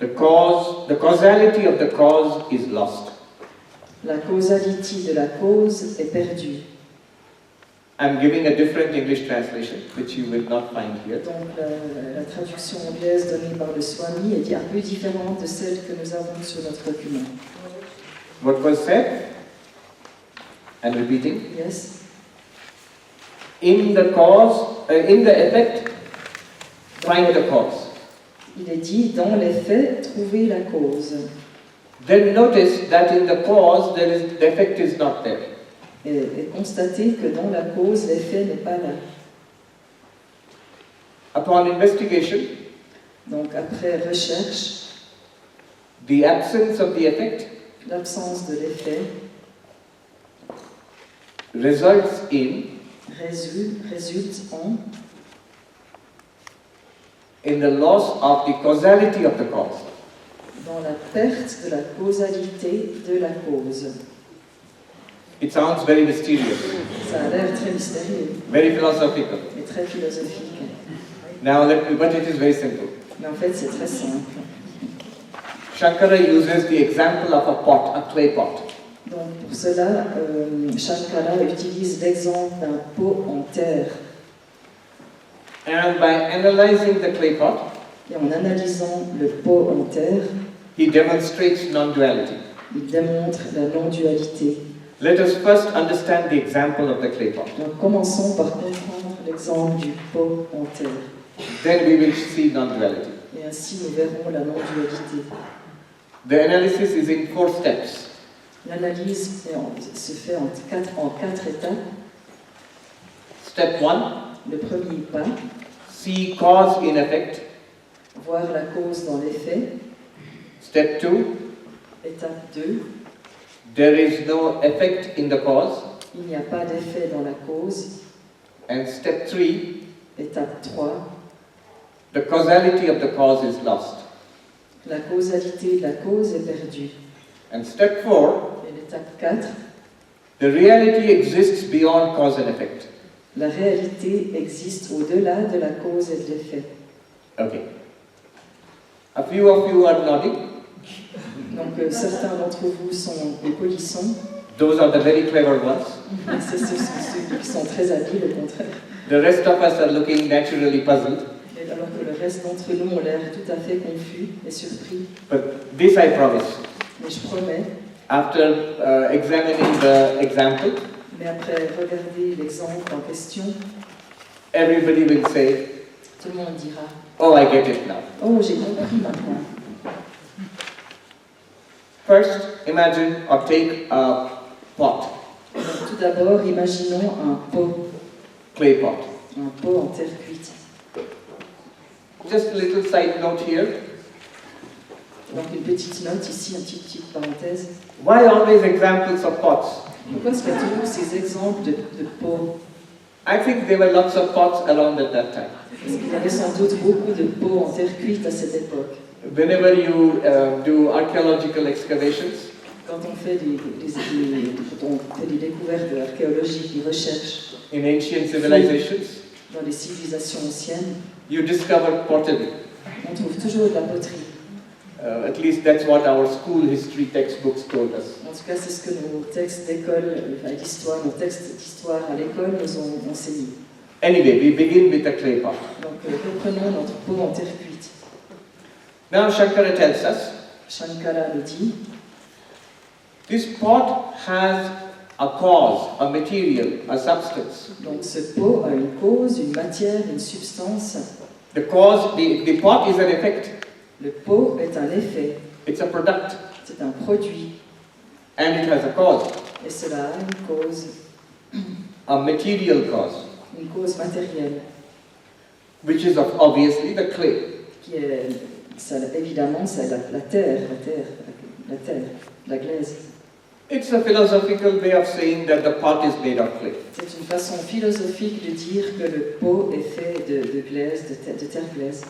the causality of the cause is lost. la causalité de la cause est perdue. I'm giving a different English translation, which you will not find here. Donc la traduction anglaise donnée par le Swami est un peu différente de celle que nous avons sur notre document. What was said? I'm repeating. Yes. In the cause, in the effect, find the cause. Il est dit dans les faits, trouver la cause. Then notice that in the cause, the effect is not there. et constater que dans la cause, l'effet n'est pas là. Upon investigation, Donc après recherche, the absence of the effect l'absence de l'effet results in résulte the loss of the causality of the cause. dans la perte de la causalité de la cause. It sounds very mysterious, Ça a l'air très mystérieux very philosophical. et très philosophique. Now, but it is very simple. Mais en fait, c'est très simple. Shankara uses the example of a pot, a clay pot. Donc pour cela, Shankara utilise l'exemple d'un pot en terre. And by analyzing the clay pot, Et en analysant le pot en terre, he demonstrates non-duality. il démontre la non-dualité. Let us first understand the example of the clay pot. Donc commençons par comprendre l'exemple du pot en terre. Then we will see non-duality. Et ainsi nous verrons la non-dualité. The analysis is in 4 steps. L'analyse se fait en quatre étapes. Step 1, Le premier pas, see cause in effect. voir la cause dans l'effet. Step 2, Étape 2, there is no effect in the cause. il n'y a pas d'effet dans la cause. And step 3, Étape 3, the causality of the cause is lost. la causalité de la cause est perdue. And step 4, Et l'étape 4, the reality exists beyond cause and effect. la réalité existe au-delà de la cause et de l'effet. Okay. A few of you are nodding. Donc certains d'entre vous sont des polissons, Those are the very clever ones. et ce sont ceux qui sont très habiles au contraire. The rest of us are looking naturally puzzled. Et alors que le reste d'entre nous ont l'air tout à fait confus et surpris. But this I promise. Mais je promets, After examining the example, mais après regarder l'exemple en question, everybody will say, tout le monde dira oh, I get it now. « Oh, j'ai compris maintenant ». First, imagine or take a pot, Donc, tout d'abord, imaginons un pot en terre cuite. Just a little side note here. Donc une petite note ici, une petite parenthèse. Why always examples of pots? Pourquoi est-ce qu'il y a toujours ces exemples de pots? I think there were lots of pots around at that time. Parce qu'il y avait sans doute beaucoup de pots en terre cuite à cette époque. Whenever you do archaeological excavations, Quand on fait des découvertes archéologiques, des recherches in ancient civilizations, dans les civilisations anciennes, you discover pottery. on trouve toujours de la poterie. At least that's what our school history textbooks told us. En tout cas, c'est ce que nos textes d'école, nos textes d'histoire à l'école nous ont enseigné. Anyway, we begin with a clay pot. Donc, reprenons notre pot en terre cuite. Now Shankara tells us, Shankara nous dit, this pot has a cause, a material, a substance. donc ce pot a une cause, une matière, une substance. The pot is an effect. Le pot est un effet, It's a product. c'est un produit, And it has a cause, et cela a une cause, a material cause, une cause matérielle, which is obviously the clay. qui est, évidemment, c'est la terre, la glaise. It's a philosophical way of saying that the pot is made of clay. C'est une façon philosophique de dire que le pot est fait de glaise, de terre glaise.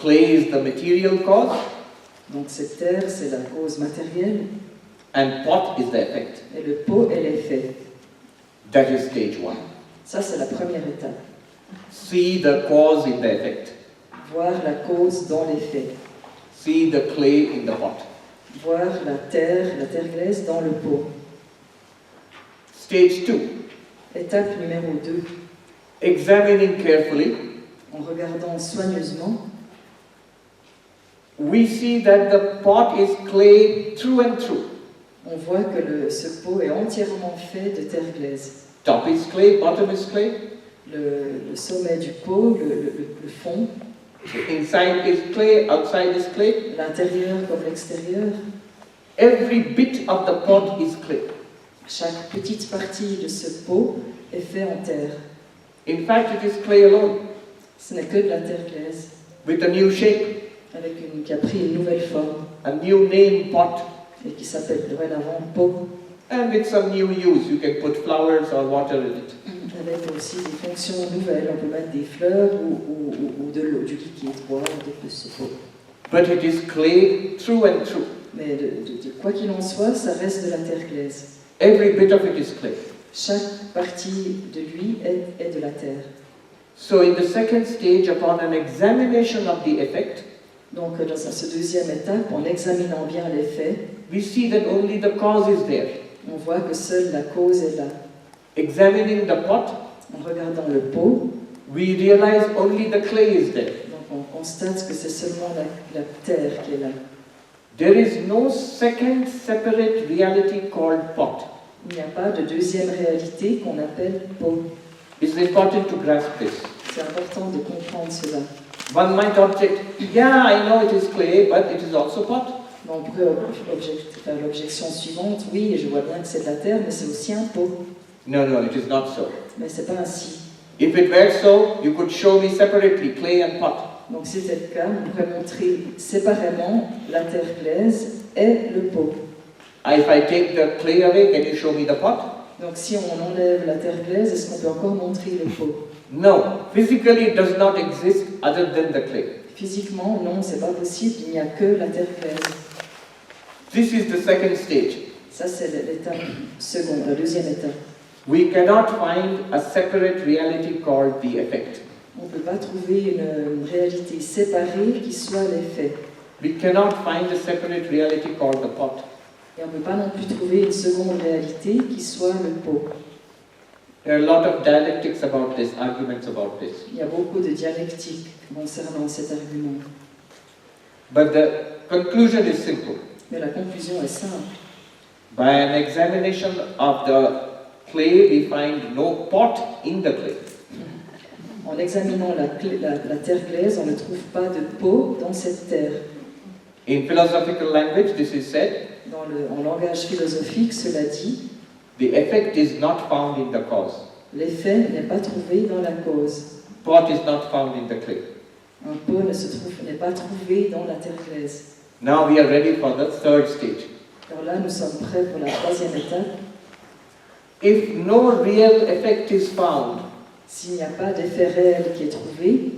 Clay is the material cause, Donc cette terre, c'est la cause matérielle, and pot is the effect. et le pot est l'effet. That is stage 1. Ça, c'est la première étape. See the cause in the effect. Voir la cause dans l'effet. See the clay in the pot. Voir la terre glaise dans le pot. Stage 2. Étape numéro 2. Examining carefully, En regardant soigneusement, we see that the pot is clay through and through. on voit que ce pot est entièrement fait de terre glaise. Top is clay, bottom is clay. Le sommet du pot, le fond, The inside is clay, outside is clay. l'intérieur comme l'extérieur, Every bit of the pot is clay. Chaque petite partie de ce pot est faite en terre. In fact, it is clay alone, Ce n'est que de la terre glaise, with a new shape, qui a pris une nouvelle forme a new name pot, et qui s'appelle dorénavant pot, and with some new use. You can put flowers or water in it. avec aussi des fonctions nouvelles. On peut mettre des fleurs ou de l'eau, du liquide, boire de ce pot. But it is clay through and through. Mais quoi qu'il en soit, ça reste de la terre glaise. Every bit of it is clay. Chaque partie de lui est de la terre. So in the second stage, upon an examination of the effect, Donc dans ce deuxième étape, en examinant bien les faits, we see that only the cause is there. on voit que seule la cause est là. Examining the pot, En regardant le pot, we realize only the clay is there. donc on constate que c'est seulement la terre qui est là. There is no second separate reality called pot. Il n'y a pas de deuxième réalité qu'on appelle pot. It's important to grasp this. C'est important de comprendre cela. One might object, yeah, I know it is clay, but it is also pot. On pourrait faire l'objection suivante, oui, je vois bien que c'est de la terre, mais c'est aussi un pot. No, no, it is not so. Mais c'est pas ainsi. If it were so, you could show me separately clay and pot. Donc si c'était le cas, on pourrait montrer séparément la terre glaise et le pot. If I take the clay away, can you show me the pot? Donc si on enlève la terre glaise, est-ce qu'on peut encore montrer le pot? No, physically it does not exist other than the clay. Physiquement, non, c'est pas possible, il n'y a que la terre glaise. This is the second stage. Ça c'est l'étape seconde, la deuxième étape. We cannot find a separate reality called the effect. On ne peut pas trouver une réalité séparée qui soit l'effet. We cannot find a separate reality called the pot. Et on ne peut pas non plus trouver une seconde réalité qui soit le pot. There are a lot of dialectics about this, arguments about this. Il y a beaucoup de dialectique concernant cet argument. But the conclusion is simple. Mais la conclusion est simple. By an examination of the clay, we find no pot in the clay. En examinant la terre glaise, on ne trouve pas de pot dans cette terre. In philosophical language, this is said, En langage philosophique, cela dit, the effect is not found in the cause. l'effet n'est pas trouvé dans la cause. Pot is not found in the clay. Un pot n'est pas trouvé dans la terre glaise. Now we are ready for the third stage. Alors là, nous sommes prêts pour la troisième étape. If no real effect is found, S'il n'y a pas d'effet réel qui est trouvé,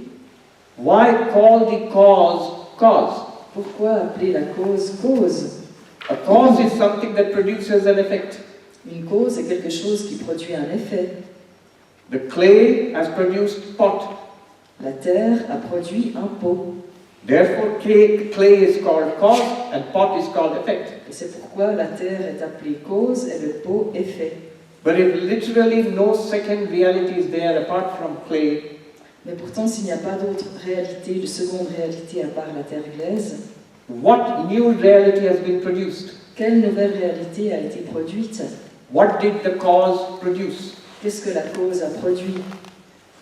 why call the cause cause? pourquoi appeler la cause cause? A cause is something that produces an effect. Une cause est quelque chose qui produit un effet. The clay has produced pot. La terre a produit un pot. Therefore, clay is called cause and pot is called effect. Et c'est pourquoi la terre est appelée cause et le pot effet. But if literally no second reality is there apart from clay, Mais pourtant, s'il n'y a pas d'autre réalité, de seconde réalité à part la terre glaise, what new reality has been produced? quelle nouvelle réalité a été produite? What did the cause produce? Qu'est-ce que la cause a produit?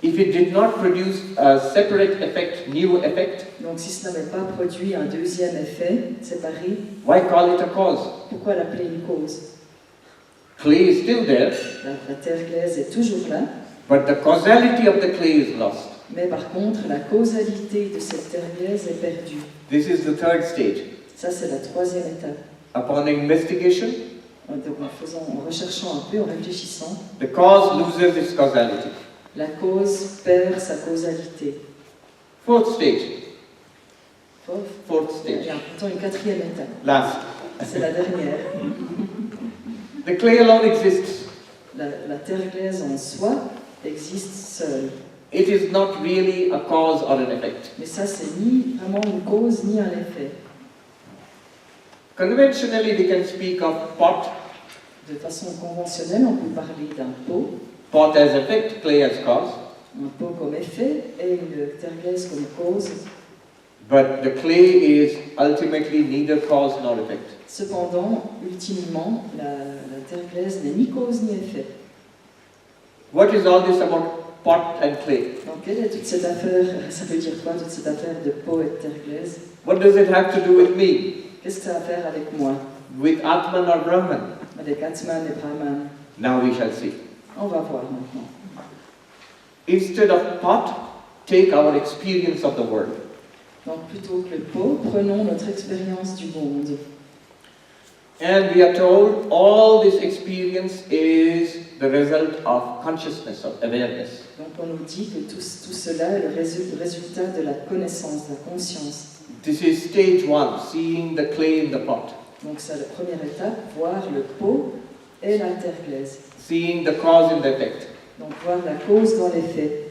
If it did not produce a separate effect, new effect, Donc si cela n'avait pas produit un deuxième effet séparé, why call it a cause? pourquoi l'appeler une cause? Clay is still there, La terre glaise est toujours là, but the causality of the clay is lost. mais par contre, la causalité de cette terre glaise est perdue. This is the third stage. Ça, c'est la troisième étape. Upon investigation, Donc en recherchant un peu, en réfléchissant, the cause loses its causality. la cause perd sa causalité. Fourth stage. Fourth Il y stage. a pourtant une quatrième étape. Last. C'est la dernière. The clay alone exists. La terre glaise en soi existe seule. It is not really a cause or an effect. Mais ça, c'est ni vraiment une cause ni un effet. Conventionally, we can speak of pot. De façon conventionnelle, on peut parler d'un pot, Pot as effect, clay as cause. un pot comme effet et une terre glaise comme cause. But the clay is ultimately neither cause nor effect. Cependant, ultimement, la terre glaise n'est ni cause ni effet. What is all this about pot and clay? Donc, quelle est toute cette affaire? Ça veut dire quoi, toute cette affaire de pot et de terre glaise? What does it have to do with me? Qu'est-ce que ça a à faire avec moi? With Atman or Brahman? avec Atman et Brahman. Now we shall see. On va voir maintenant. Instead of pot, take our experience of the world. Donc plutôt que le pot, prenons notre expérience du monde. And we are told all this experience is the result of consciousness, of awareness. Donc on nous dit que tout cela est le résultat de la connaissance, de la conscience. This is stage one, seeing the clay in the pot. Donc c'est la première étape, voir le pot et la terre glaise. Seeing the cause and the effect. Donc voir la cause dans l'effet.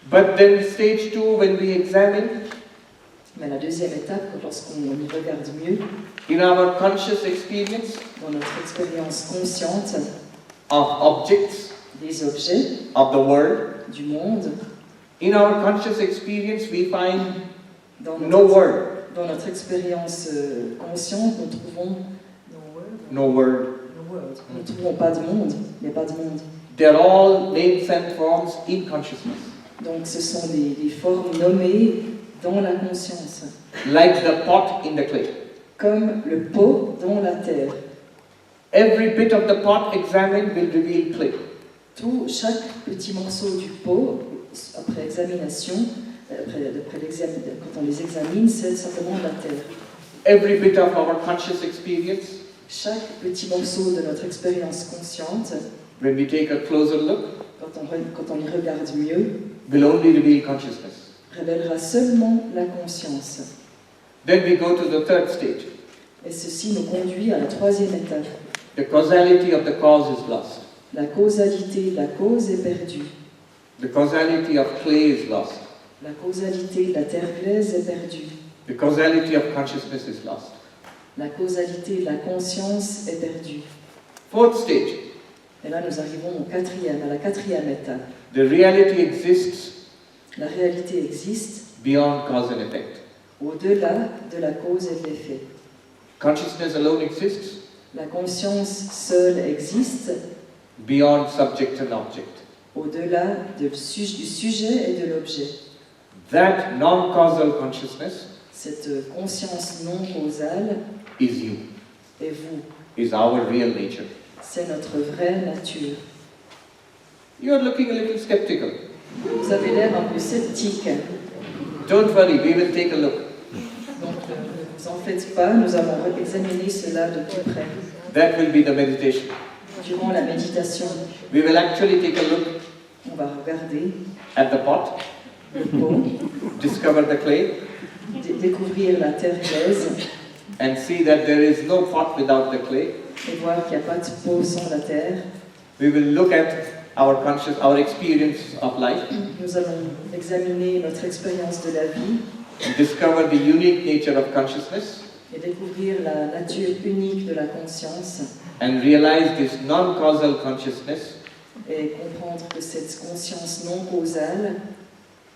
But then stage two, when we examine, Mais la deuxième étape, lorsqu'on y regarde mieux, in our conscious experience dans notre expérience consciente of objects, des objets, of the world, du monde, in our conscious experience we find dans no word, notre expérience consciente, nous trouvons no word. nous ne trouvons pas de monde, il n'y a pas de monde. They're all names and forms in consciousness. Donc ce sont des formes nommées dans la conscience, Like the pot in the clay. comme le pot dans la terre. Every bit of the pot examined will reveal clay. Chaque petit morceau du pot, après examination, quand on les examine, c'est simplement la terre. Every bit of our conscious experience, Chaque petit morceau de notre expérience consciente, when we take a closer look, quand on y regarde mieux, will only reveal consciousness. révélera seulement la conscience. Then we go to the third stage. Et ceci nous conduit à la troisième étape. The causality of the cause is lost. La causalité de la cause est perdue. The causality of clay is lost. La causalité de la terre glaise est perdue. The causality of consciousness is lost. La causalité de la conscience est perdue. Fourth stage. Et là, nous arrivons à la quatrième étape. The reality exists La réalité existe beyond cause and effect. au-delà de la cause et de l'effet. Consciousness alone exists La conscience seule existe beyond subject and object. au-delà du sujet et de l'objet. That non-causal consciousness Cette conscience non causale is you, est vous. is our real nature. C'est notre vraie nature. You are looking a little skeptical. Vous avez l'air un peu sceptique. Don't worry, we will take a look. Donc ne vous en faites pas, nous allons examiner cela de plus près. That will be the meditation. Durant la méditation, We will actually take a look on va regarder at the pot, le pot, discover the clay, découvrir la terre glaise and see that there is no pot without the clay. et voir qu'il n'y a pas de pot sans la terre. We will look at our experience of life, Nous allons examiner notre expérience de la vie and discover the unique nature of consciousness, et découvrir la nature unique de la conscience and realize this non-causal consciousness et comprendre que cette conscience non causale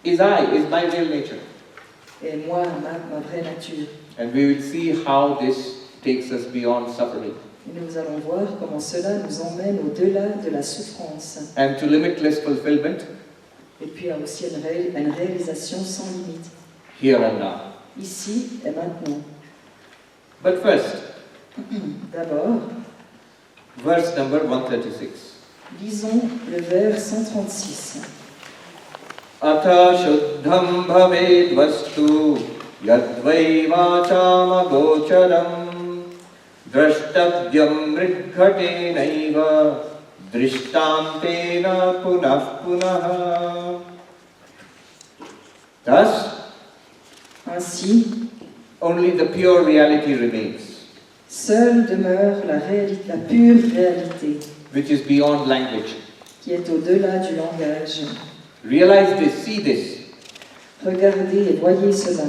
is my real nature. est moi, ma vraie nature. And we will see how this takes us beyond suffering Et nous allons voir comment cela nous emmène au-delà de la souffrance and to limitless fulfillment et puis aussi une réalisation sans limite, here and now. ici et maintenant. But first, D'abord, verse number 136. lisons le vers 136. Atha shuddham bhaved vastu yadvai vachamagocharam drashtavyam mridghatenaiva drishtantena punah punah. Thus, Ainsi, only the pure reality remains, seule demeure la pure réalité, which is beyond language. qui est au-delà du langage. Realize this, see this, Regardez et voyez cela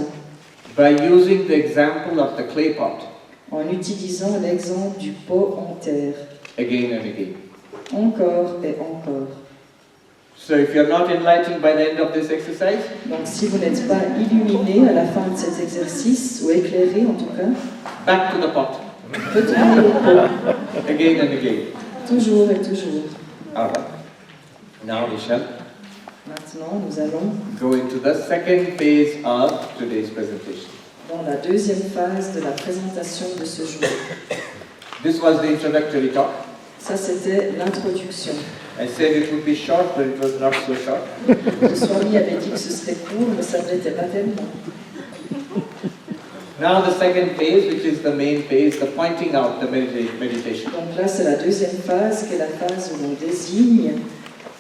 by using the example of the clay pot en utilisant l'exemple du pot en terre, again and again. encore et encore. So if you're not enlightened by the end of this exercise, Donc si vous n'êtes pas illuminé à la fin de cet exercice, ou éclairé en tout cas, back to the pot, retournez au pot, again and again. toujours et toujours. All right. Now we shall Maintenant, nous allons go into the second phase of today's presentation. dans la deuxième phase de la présentation de ce jour. This was the introductory talk. Ça, c'était l'introduction. I said it would be short, but it was not so short. Le Swami avait dit que ce serait court, mais ça ne l'était pas tellement. Now the second phase, which is the main phase, the pointing out, the meditation. Donc là, c'est la deuxième phase, qui est la phase où on désigne,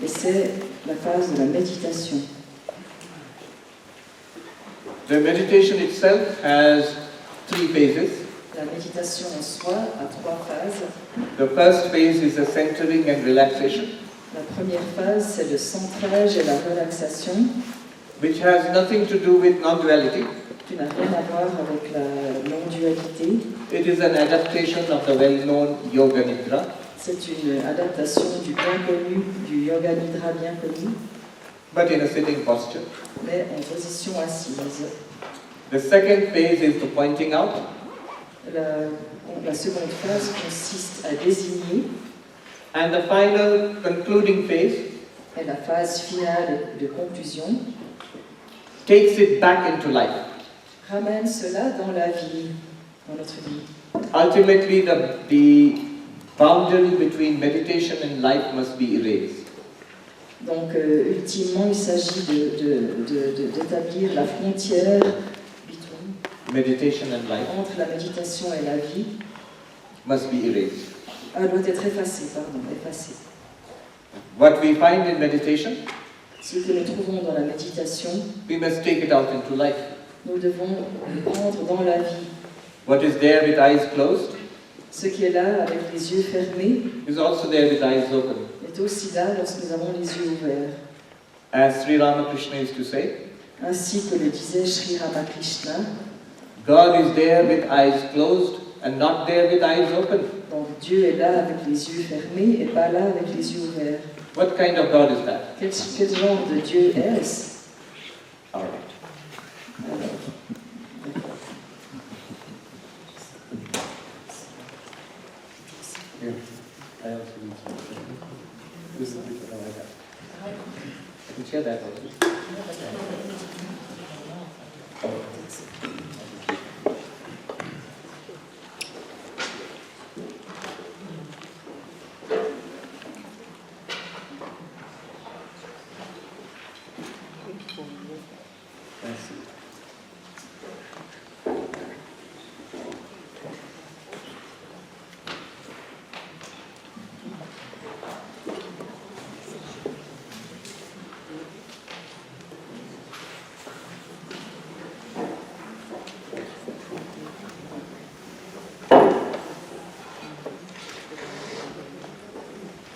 et c'est la phase de la méditation. The meditation itself has 3 phases. La méditation en soi a 3 phases. The first phase is the centering and relaxation, La première phase, c'est le centrage et la relaxation, which has nothing to do with non-duality. qui n'a rien à voir avec la non-dualité. It is an adaptation of the well-known Yoga Nidra. C'est une adaptation du bien connu, du yoga nidra bien connu, but in a sitting posture. mais en position assise. The second phase is the pointing out, La seconde phase consiste à désigner, and the final concluding phase et la phase finale de conclusion takes it back into life. ramène cela dans la vie, dans notre vie. Ultimately, the boundary between meditation and life must be erased. Donc, ultimement, il s'agit d'établir la frontière Meditation and life entre la méditation et la vie. must be erased. Elle doit être effacée, pardon, effacée. What we find in meditation, Ce que nous trouvons dans la méditation, we must take it out into life. nous devons le prendre dans la vie. What is there with eyes closed Ce qui est là avec les yeux fermés is also there with eyes open. est aussi là lorsque nous avons les yeux ouverts. As Sri Ramakrishna used to say, Ainsi que le disait Sri Ramakrishna, God is there with eyes closed and not there with eyes open. donc Dieu est là avec les yeux fermés et pas là avec les yeux ouverts. What kind of God is that? Quel genre de Dieu est-ce? All right. Alors, Yeah, I also need some. This is the picture I have. I can share that also. Merci.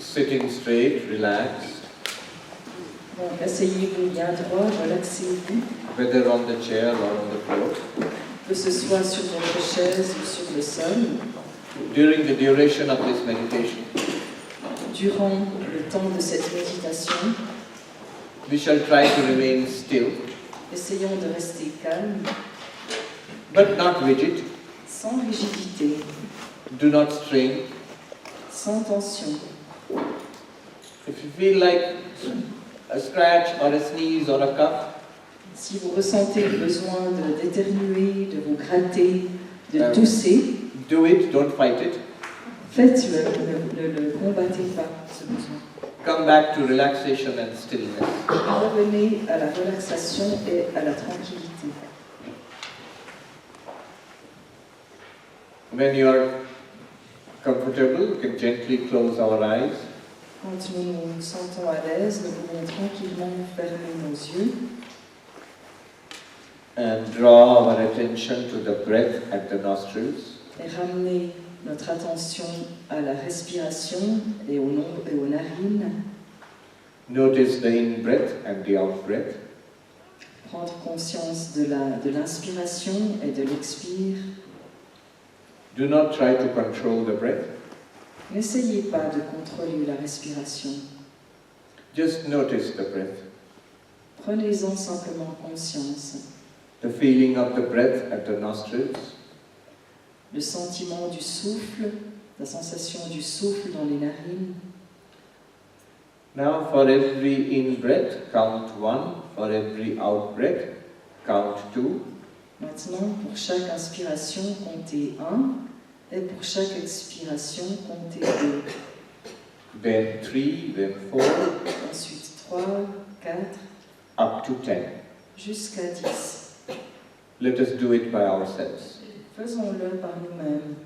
Sitting straight, relaxed, donc asseyez-vous bien droit, relaxez-vous, whether on the chair or on the floor. que ce soit sur votre chaise ou sur le sol. During the duration of this meditation, Durant le temps de cette méditation, we shall try to remain still, essayons de rester calmes, but not rigid. sans rigidité, Do not strain. sans tension. If you feel like a scratch or a sneeze or a cough, Si vous ressentez le besoin d'éternuer, de vous gratter, de tousser, do it, don't fight it. faites-le, ne le combattez pas, ce besoin. Come back to relaxation and stillness. Revenez à la relaxation et à la tranquillité. When you are comfortable, you can gently close our eyes Quand nous nous sentons à l'aise, nous pouvons tranquillement fermer nos yeux and draw our attention to the breath at the nostrils. et ramener notre attention à la respiration et aux narines. Notice the in-breath and the out-breath. Prendre conscience de l'inspiration et de l'expire. Do not try to control the breath. N'essayez pas de contrôler la respiration. Just notice the breath. Prenez-en simplement conscience. The feeling of the breath at the nostrils. Le sentiment du souffle, la sensation du souffle dans les narines. Now for every in-breath, count 1. For every out-breath, count 2. Maintenant, pour chaque inspiration, comptez 1. Et pour chaque expiration, comptez 2. then 3, then 4, Ensuite 3, 4, up to 10. jusqu'à 10. Let us do it by ourselves. Faisons-le par nous-mêmes.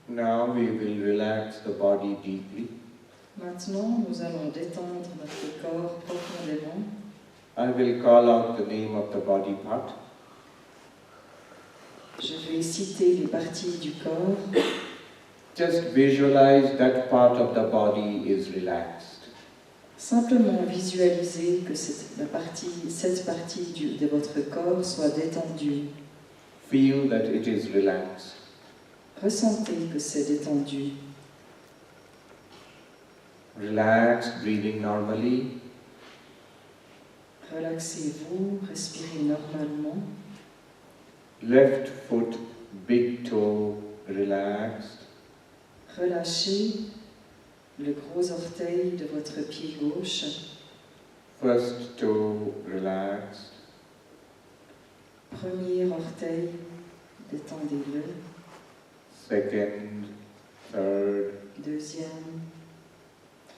Now we will relax the body deeply. Maintenant, nous allons détendre notre corps profondément. I will call out the name of the body part. Je vais citer les parties du corps. Just visualize that part of the body is relaxed. Simplement visualisez que cette partie de votre corps soit détendue. Feel that it is relaxed. Ressentez que c'est détendu. Relax, breathing normally. Relaxez-vous, respirez normalement. Left foot, big toe, relaxed. Relâchez le gros orteil de votre pied gauche. First toe, relaxed. Premier orteil, détendez-le. Second, third, Deuxième,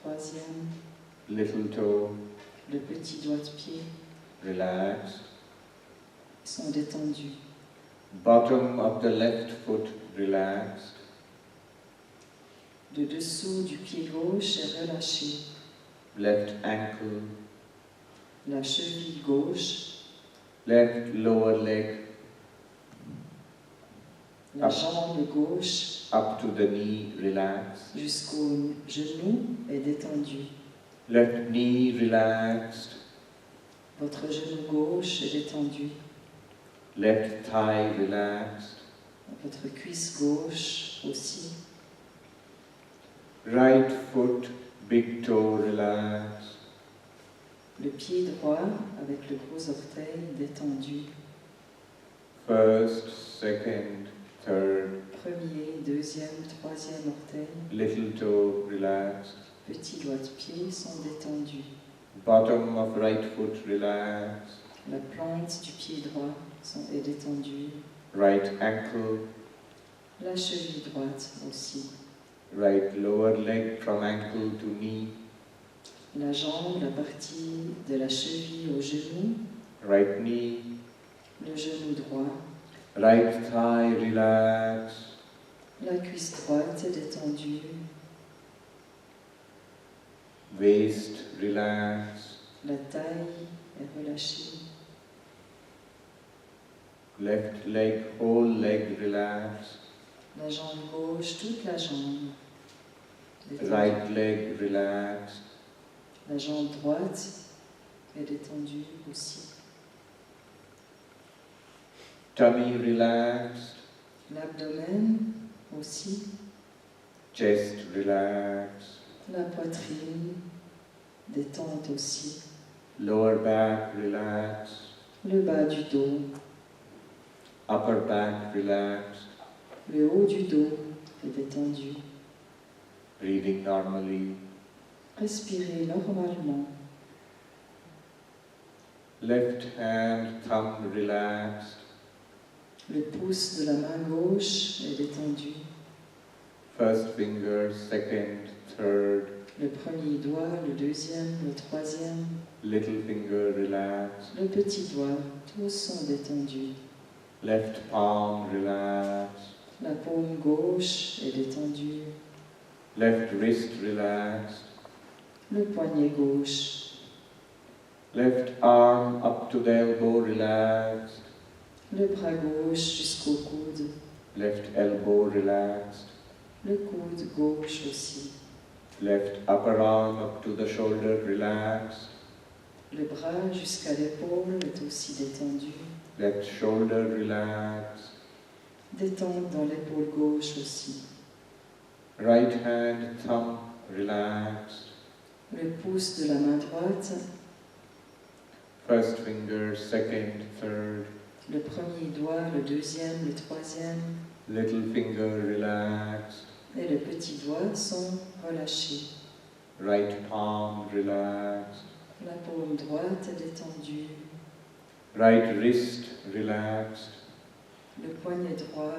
troisième, little toe, le petit doigt de pied relaxed. sont détendus. Bottom of the left foot, relaxed. Le dessous du pied gauche est relâché. Left ankle, La cheville gauche, left lower leg, la jambe gauche up to the knee, relaxed. jusqu'au genou est détendue. Left knee, relaxed. Votre genou gauche est détendu. Left thigh, relaxed. Votre cuisse gauche aussi. Right foot, big toe, relaxed. Le pied droit avec le gros orteil détendu. First, second, third, Premier, deuxième, troisième orteil. little toe, relaxed. Petits doigts de pied sont détendus. Bottom of right foot, relaxed. La plante du pied droit est détendue. Right ankle, La cheville droite aussi. right lower leg from ankle to knee. La jambe, la partie de la cheville au genou. Right knee, Le genou droit. right thigh, relaxed. La cuisse droite est détendue. Waist, relaxed. La taille est relâchée. Left leg, whole leg, relaxed. La jambe gauche, toute la jambe détendue. Right leg, relaxed. La jambe droite est détendue aussi. Tummy, relaxed. L'abdomen aussi. Chest, relaxed. La poitrine détente aussi. Lower back, relaxed. Le bas du dos. Upper back, relaxed. Le haut du dos est détendu. Breathing normally. Respirez normalement. Left hand, thumb, relaxed. Le pouce de la main gauche est détendu. First finger, second, third, Le premier doigt, le deuxième, le troisième, little finger, relaxed. le petit doigt, tous sont détendus. Left palm, relaxed. La paume gauche est détendue. Left wrist, relaxed. Le poignet gauche. Left arm up to the elbow, relaxed. Le bras gauche jusqu'au coude. Left elbow, relaxed. Le coude gauche aussi. Left upper arm up to the shoulder, relaxed. Le bras jusqu'à l'épaule est aussi détendu. Left shoulder relaxed. Détente dans l'épaule gauche aussi. Right hand thumb relaxed. Le pouce de la main droite, First finger, second, third. le premier doigt, le deuxième, le troisième Little finger relaxed. et le petit doigt sont relâchés. Right palm relaxed. La paume droite est détendue. Right wrist relaxed. Le poignet droit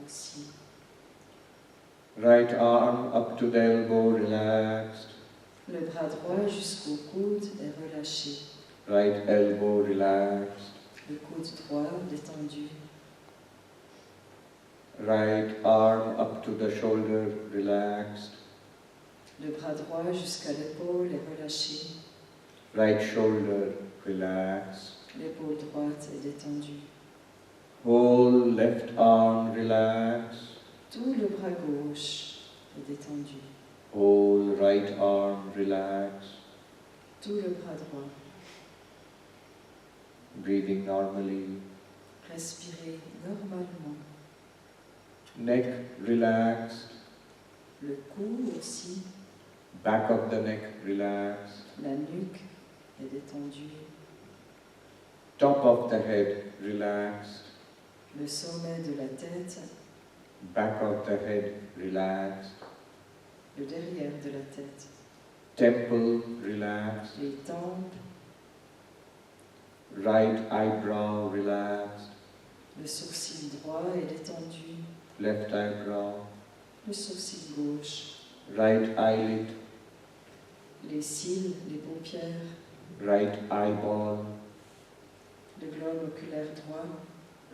aussi. Right arm up to the elbow relaxed. Le bras droit jusqu'au coude est relâché. Right elbow relaxed. Le coude droit détendu. Right arm up to the shoulder relaxed. Le bras droit jusqu'à l'épaule est relâché. Right shoulder relaxed. L'épaule droite est détendue. Whole left arm relaxed. Tout le bras gauche est détendu. Whole right arm relaxed. Tout le bras droit. Breathing normally. Respirez normalement. Neck relaxed. Le cou aussi. Back of the neck relaxed. La nuque est détendue. Top of the head relaxed. Le sommet de la tête. Back of the head relaxed. Le derrière de la tête. Temple relaxed. Les tempes. Right eyebrow relaxed. Le sourcil droit est détendu. Left eyebrow. Le sourcil gauche. Right eyelid. Les cils, les paupières. Right eyeball Le globe oculaire droit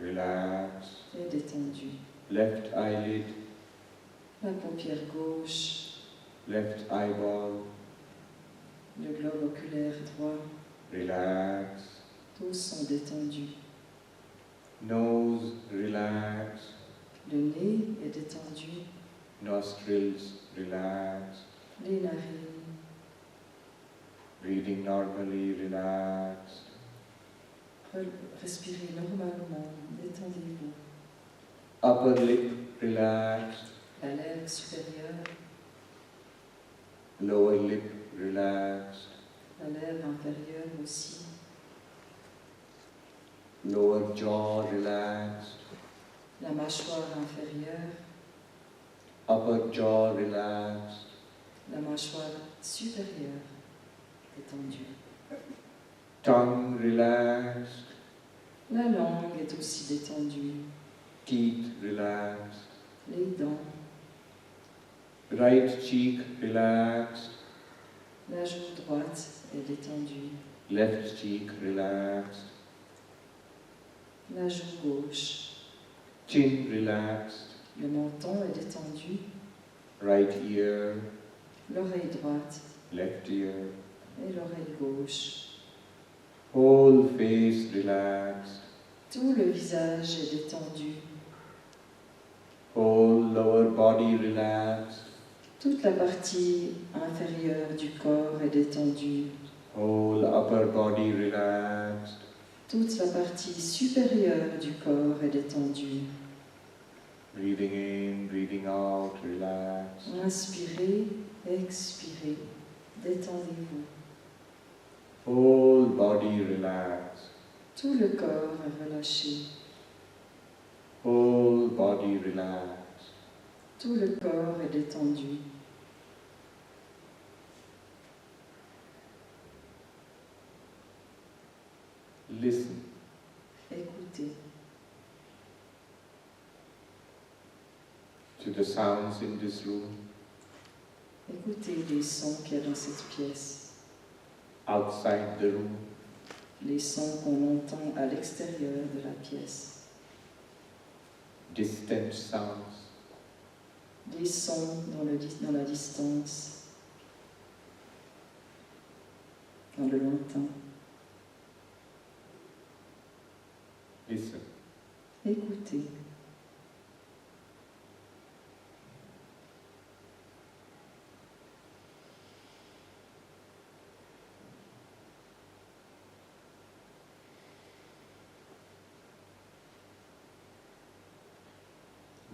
relaxed. est détendu. Left eyelid. La paupière gauche. Left eyeball Le globe oculaire droit. relaxed. Tous sont détendus. Nose relaxed. Le nez est détendu. Nostrils relaxed. Les narines. Breathing normally relaxed. Respirez normalement. Détendez-vous. Upper lip relaxed. La lèvre supérieure. Lower lip relaxed. La lèvre inférieure aussi. Lower jaw relaxed. La mâchoire inférieure. Upper jaw relaxed. La mâchoire supérieure détendue. Tongue relaxed. La langue est aussi détendue. Teeth relaxed. Les dents. Right cheek relaxed. La joue droite est détendue. Left cheek relaxed. La joue gauche. Chin relaxed. Le menton est détendu. Right ear. L'oreille droite Left ear. et l'oreille gauche. Whole face relaxed. Tout le visage est détendu. Whole lower body relaxed. Toute la partie inférieure du corps est détendue. Whole upper body relaxed. Toute la partie supérieure du corps est détendue. Breathing in, breathing out, relaxed. Inspirez, expirez. Détendez-vous. Whole body relaxed. Tout le corps est relâché. Whole body relaxed. Tout le corps est détendu. Listen. Écoutez To the sounds in this room, Écoutez les sons qu'il y a dans cette pièce, outside the room, les sons qu'on entend à l'extérieur de la pièce, distant sounds, des sons dans la distance, dans le lointain. listen. Écoutez.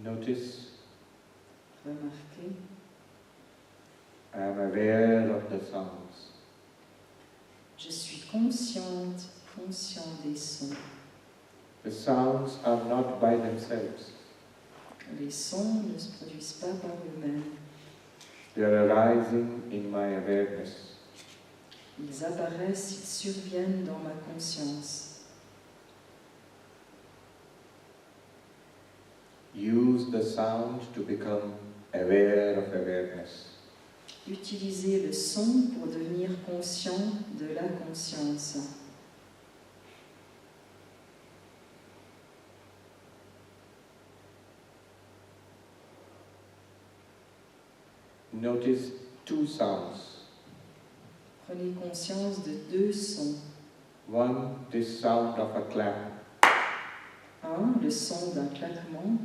Notice Remarquez. I am aware of the sounds. Je suis consciente, conscient des sons. The sounds are not by themselves. Les sons ne se produisent pas par eux-mêmes. They are arising in my awareness. Ils apparaissent, ils surviennent dans ma conscience. Use the sound to become aware of awareness. Utilisez le son pour devenir conscient de la conscience. Notice two sounds. Prenez conscience de deux sons. One, this sound of a clap, Un, le son d'un claquement.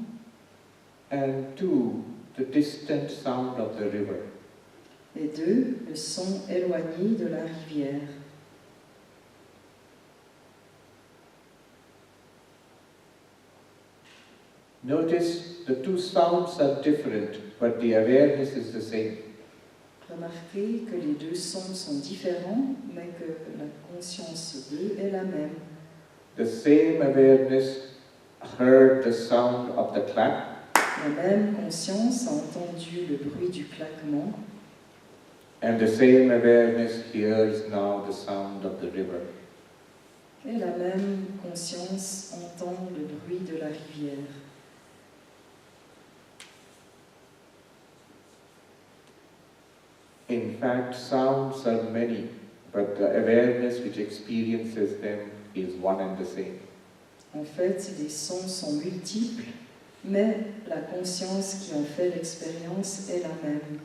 and two, the distant sound of the river. Et deux, le son éloigné de la rivière. Notice the two sounds are different, but the awareness is the same. Remarquez que les deux sons sont différents, mais que la conscience d'eux est la même. The same awareness heard the sound of the clap, La même conscience a entendu le bruit du claquement, and the same awareness hears now the sound of the river. et la même conscience entend le bruit de la rivière. In fact, sounds are many, but the awareness which experiences them is one and the same. En fait, les sons sont multiples, mais la conscience qui en fait l'expérience est la même.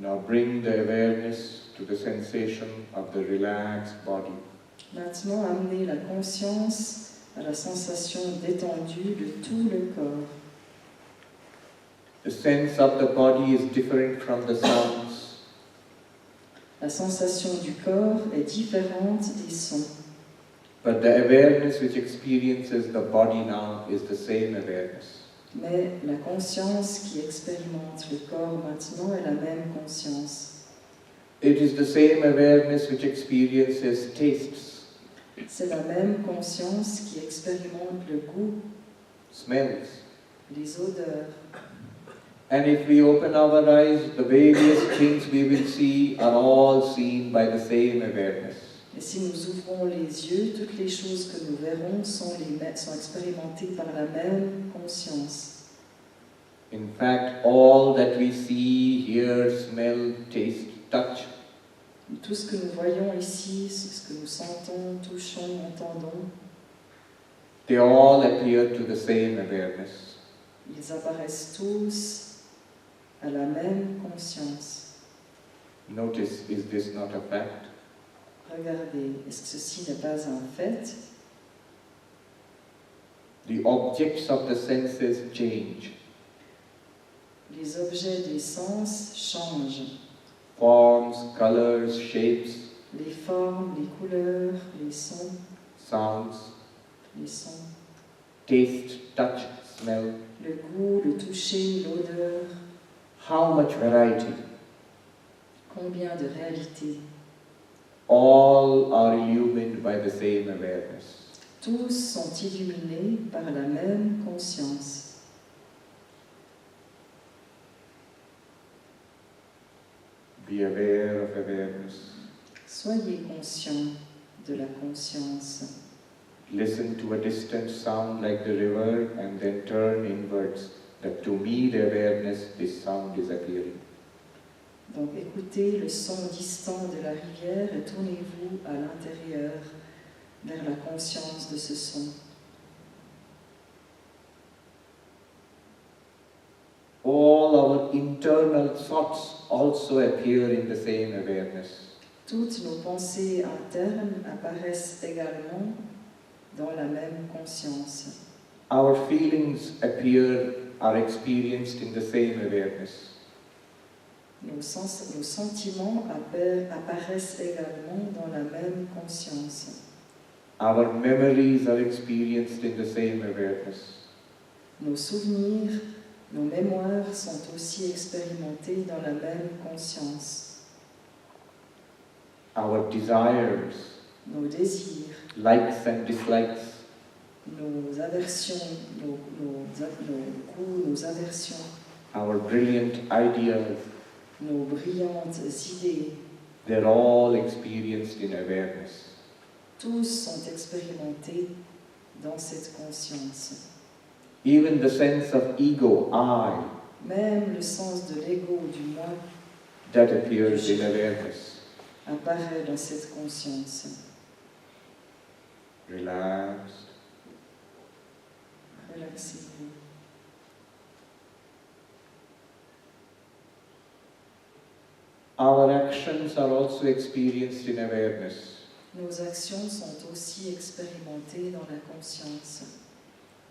Now bring the awareness to the sensation of the relaxed body. Maintenant, amenez la conscience à la sensation détendue de tout le corps. The sense of the body is different from the sounds. La sensation du corps est différente des sons, But the awareness which experiences the body now is the same awareness. mais la conscience qui expérimente le corps maintenant est la même conscience. It is the same awareness which experiences tastes, C'est la même conscience qui expérimente le goût, smells. les odeurs. And if we open our eyes, the various things we will see are all seen by the same awareness. Et si nous ouvrons les yeux, toutes les choses que nous verrons sont expérimentées par la même conscience. In fact, all that we see, hear, smell, taste, touch, Tout ce que nous voyons ici, ce que nous sentons, touchons, entendons, they all appear to the same awareness. ils apparaissent tous à la même conscience. Notice, is this not a fact? Regardez, est-ce que ceci n'est pas un fait? The objects of the senses change. Les objets des sens changent. Forms, colors, shapes, Les formes, les couleurs, les sons, sounds, taste, touch, smell. le goût, le toucher, l'odeur. How much variety! Combien de réalités. All are illumined by the same awareness. Tous sont illuminés par la même conscience. Be aware of awareness. Soyez conscient de la conscience. Listen to a distant sound like the river and then turn inwards, that to me the awareness, this sound is appearing. Donc écoutez le son distant de la rivière et tournez-vous à l'intérieur vers la conscience de ce son. All our internal thoughts also appear in the same awareness. Toutes nos pensées internes apparaissent également dans la même conscience. Our feelings are experienced in the same awareness. Nos sentiments apparaissent également dans la même conscience. Our memories are experienced in the same awareness. Nos souvenirs, nos mémoires sont aussi expérimentés dans la même conscience. Our desires, Nos désirs, likes and dislikes, nos aversions, nos goûts, nos aversions, our brilliant ideas, nos brillantes idées, they're all experienced in awareness. tous sont expérimentés dans cette conscience. Even the sense of ego, I, Même le sens de l'ego, du moi, that appears in awareness. apparaît dans cette conscience. Relaxed. Relaxez-vous. Our actions are also experienced in awareness. Nos actions sont aussi expérimentées dans la conscience.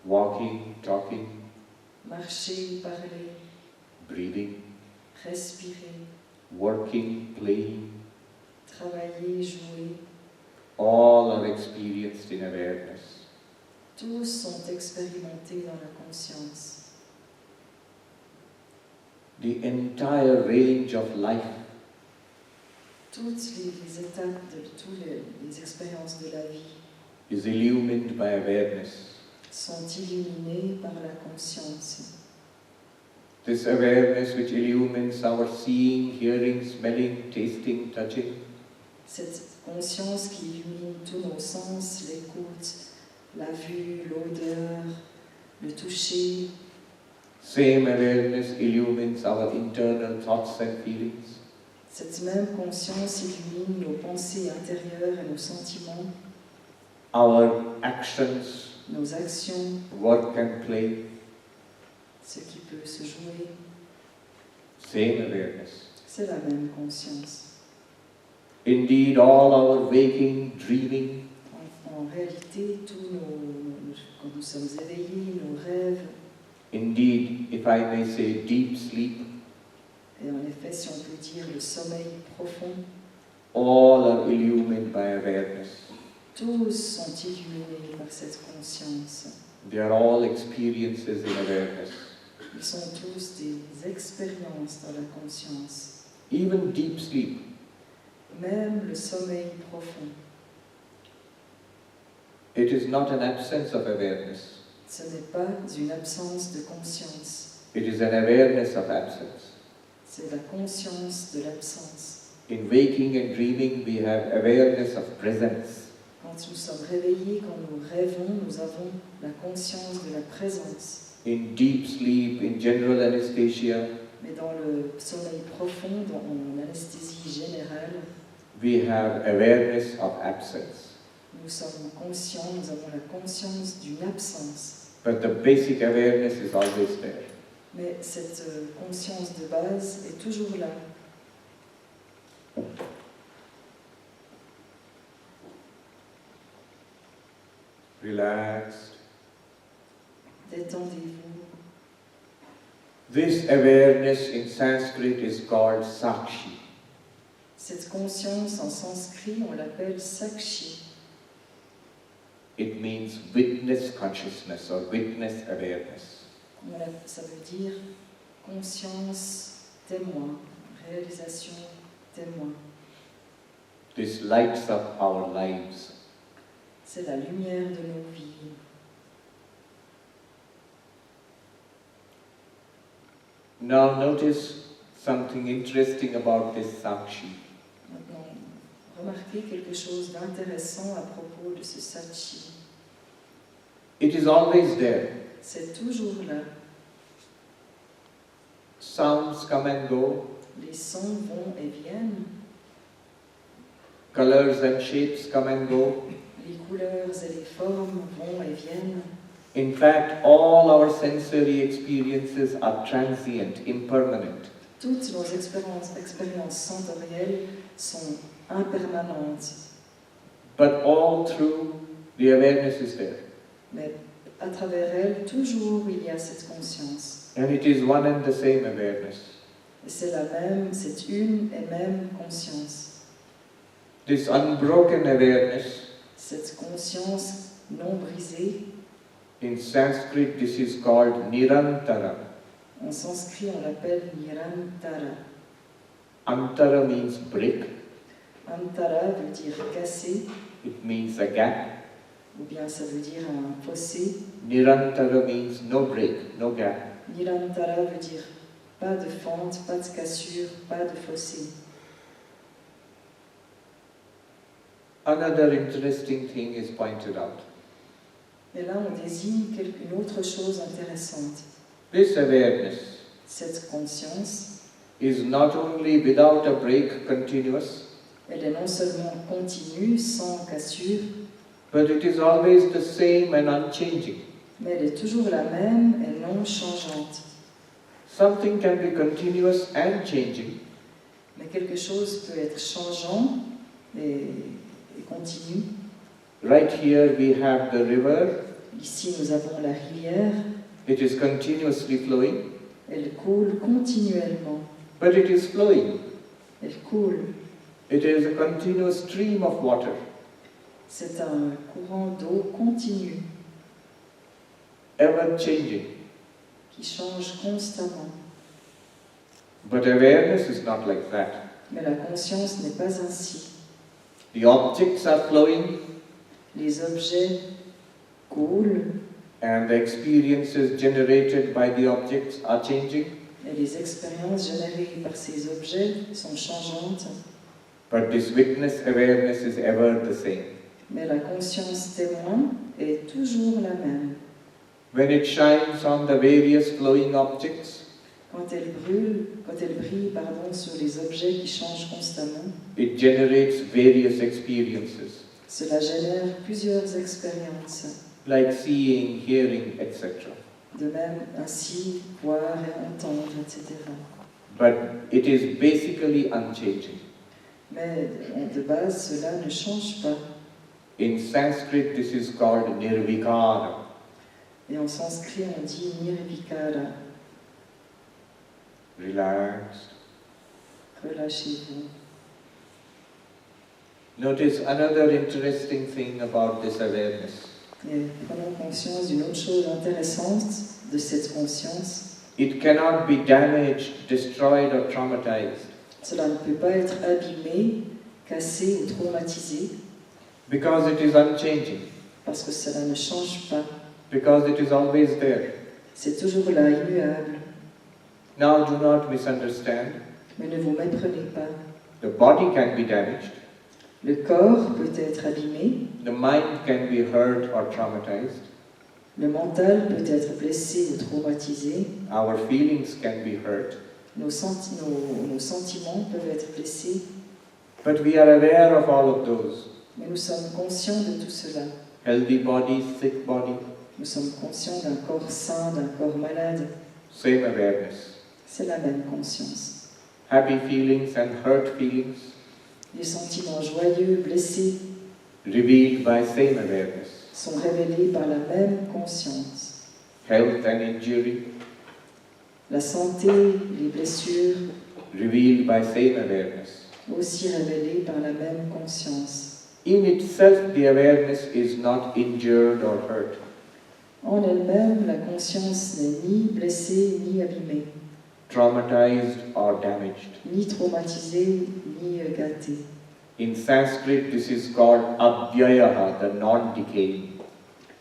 Walking, talking, Marcher, parler, breathing, respirer, working, playing, travailler, jouer, all are experienced in awareness. tous sont expérimentés dans la conscience. The entire range of life Toutes les étapes de toutes les expériences de la vie is illumined by awareness. sont illuminées par la conscience. This awareness which illumines our seeing, hearing, smelling, tasting, touching, Cette conscience qui illumine tous nos sens, l'écoute, la vue, l'odeur, le toucher, same awareness illumines our internal thoughts and feelings. cette même conscience illumine nos pensées intérieures et nos sentiments, Our actions, nos actions, work and play, ce qui peut se jouer. same awareness. C'est la même conscience. Indeed, all our waking, dreaming, En réalité, quand nous sommes éveillés, nos rêves, indeed, if I may say, deep sleep, et en effet, si on peut dire le sommeil profond, all are illumined by awareness. tous sont illuminés par cette conscience. They are all experiences in awareness. Ils sont tous des expériences dans la conscience. Even deep sleep, Même le sommeil profond, it is not an absence of awareness. ce n'est pas une absence de conscience, It is an awareness of absence. c'est la conscience de l'absence. In waking and dreaming, we have awareness of presence. Quand nous sommes réveillés, quand nous rêvons, nous avons la conscience de la présence. In deep sleep, in general anesthesia, Mais dans le sommeil profond, en anesthésie générale, we have awareness of absence. nous sommes conscients, nous avons la conscience d'une absence. But the basic awareness is always there. Mais cette conscience de base est toujours là. Relaxed. Détendez-vous. This awareness in Sanskrit is called Sakshi. Cette conscience en sanskrit, on l'appelle sakshi. It means witness consciousness or witness awareness. Ça veut dire conscience témoin, réalisation témoin. This lights up our lives. C'est la lumière de nos vies. Now notice something interesting about this Sakshi. Maintenant, remarquez quelque chose d'intéressant à propos de ce sakshi. It is always there. C'est toujours là. Sounds come and go. Les sons vont et viennent. Colors and shapes come and go. Les couleurs et les formes vont et viennent. In fact, all our sensory experiences are transient, impermanent. Toutes nos expériences sensorielles sont impermanentes. But all through, the awareness is there. Mais à travers elles, toujours il y a cette conscience. And it is one and the same awareness. Et c'est la même, c'est une et même conscience. This unbroken awareness Cette conscience non brisée, in Sanskrit this is called Nirantara. en sanskrit on l'appelle Nirantara. Antara means break, Antara veut dire casser, it means a gap. ou bien ça veut dire un fossé. Nirantara means no break, no gap. Nirantara veut dire pas de fente, pas de cassure, pas de fossé. Another interesting thing is pointed out. Et là, on désigne une autre chose intéressante. This awareness Cette conscience, is not only without a break continuous, elle est non seulement continue, sans cassure, but it is always the same and unchanging. mais elle est toujours la même et non changeante. Something can be continuous and changing, Mais quelque chose peut être changeant et continu. right here we have the river, Ici, nous avons la rivière. it is continuously flowing, Elle coule continuellement. but it is flowing. Elle coule. It is a continuous stream of water. C'est un courant d'eau continu Ever changing. qui change constamment. But awareness is not like that. Mais la conscience n'est pas ainsi. The objects are flowing Les objets coulent and the experiences generated by the objects are changing, et les expériences générées par ces objets sont changeantes. but this witness awareness is ever the same. Mais la conscience témoin est toujours la même. When it shines on the various flowing objects, Quand elle brille sur les objets qui changent constamment, it generates various experiences, cela génère plusieurs expériences. like seeing, hearing, etc. De même, ainsi, voir et entendre, etc. But it is basically unchanging. Mais de base, cela ne change pas. In Sanskrit, this is called nirvikara. Et en sanskrit, on dit nirvikara, Relaxed. relâchez-vous. Notice another interesting thing about this awareness. Et prenons conscience d'une autre chose intéressante de cette conscience. It cannot be damaged, destroyed or traumatized, Cela ne peut pas être abîmé, cassé ou traumatisé, because it is unchanging, parce que cela ne change pas. because it is always there. C'est toujours là, immuable. Now do not misunderstand. Mais ne vous méprenez pas. The body can be damaged, Le corps peut être abîmé, the mind can be hurt or traumatized, le mental peut être blessé ou traumatisé, our feelings can be hurt, nos sentiments peuvent être blessés, but we are aware of all of those. mais nous sommes conscients de tout cela. Healthy body, sick body, Nous sommes conscients d'un corps sain, d'un corps malade. same awareness. C'est la même conscience. Happy feelings and hurt feelings, Les sentiments joyeux, blessés, revealed by same awareness. sont révélés par la même conscience. Health and injury, La santé, les blessures, revealed by same awareness. aussi révélées par la même conscience. In itself, the awareness is not injured or hurt. En elle-même, la conscience n'est ni blessée ni abîmée, Traumatized or damaged. ni traumatisée ni gâtée. In Sanskrit, this is called Abhyaya, the non-decaying.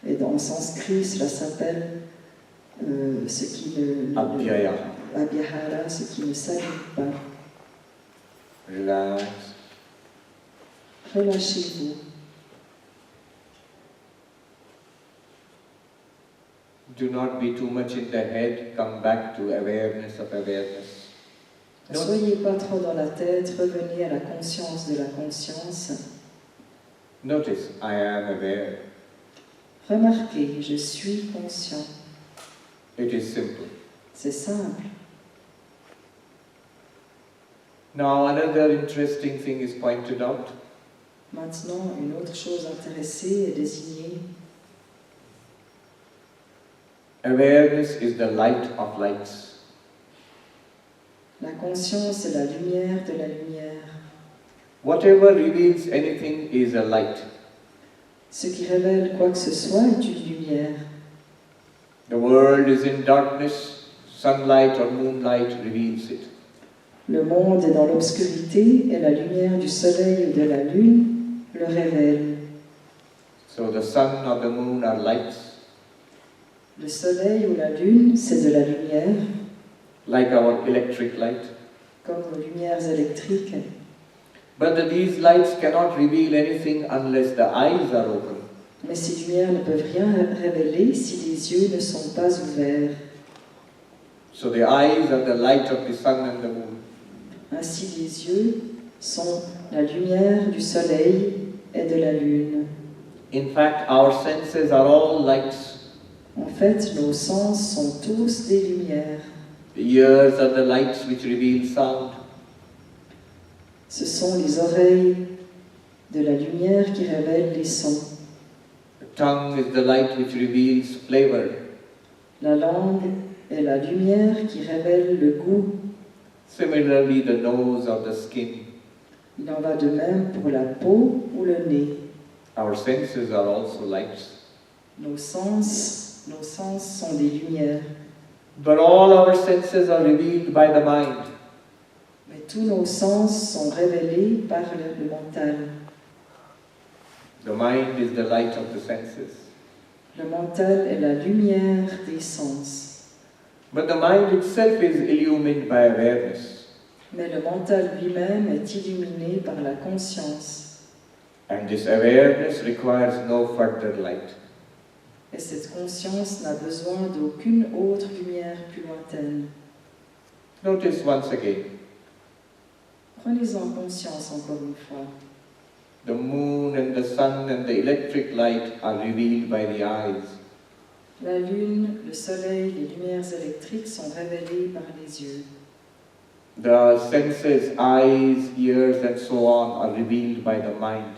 Et dans le sanskrit, cela s'appelle ce qui ne... Abhyaya. Abhyahara, ce qui ne s'abîme pas. Relax. Relâchez-vous. Do not be too much in the head. Come back to awareness of awareness. Ne soyez pas trop dans la tête, revenez à la conscience de la conscience. Notice, I am aware. Remarquez, je suis conscient. It is simple. C'est simple. Now another interesting thing is pointed out. Maintenant, une autre chose intéressée est désignée. Awareness is the light of lights. La conscience est la lumière de la lumière. Whatever reveals anything is a light. Ce qui révèle quoi que ce soit est une lumière. The world is in darkness, sunlight or moonlight reveals it. Le monde est dans l'obscurité et la lumière du soleil ou de la lune le révèle. So the sun or the moon are lights, Le soleil ou la lune, c'est de la lumière, like our electric light. comme nos lumières électriques. But these lights cannot reveal anything unless the eyes are open. Mais ces lumières ne peuvent rien révéler si les yeux ne sont pas ouverts. So the eyes are the light of the sun and the moon. Ainsi, les yeux sont la lumière du soleil et de la lune. In fact, our senses are all lights. En fait, nos sens sont tous des lumières. The ears are the lights which reveal sound. Ce sont les oreilles de la lumière qui révèlent les sons. The tongue is the light which reveals flavor. La langue est la lumière qui révèle le goût. Similarly, the nose or the skin. Il en va de même pour la peau ou le nez. Our senses are also lights. Nos sens sont des lumières. But all our senses are revealed by the mind. Mais tous nos sens sont révélés par le mental. The mind is the light of the senses. Le mental est la lumière des sens. But the mind itself is illumined by awareness. Mais le mental lui-même est illuminé par la conscience. And this awareness requires no further light. Et cette conscience n'a besoin d'aucune autre lumière plus lointaine. Notice once again, Prenez-en conscience encore une fois. the moon and the sun and the electric light are revealed by the eyes. La lune, le soleil, les lumières électriques sont révélées par les yeux. The senses, eyes, ears and so on are revealed by the mind.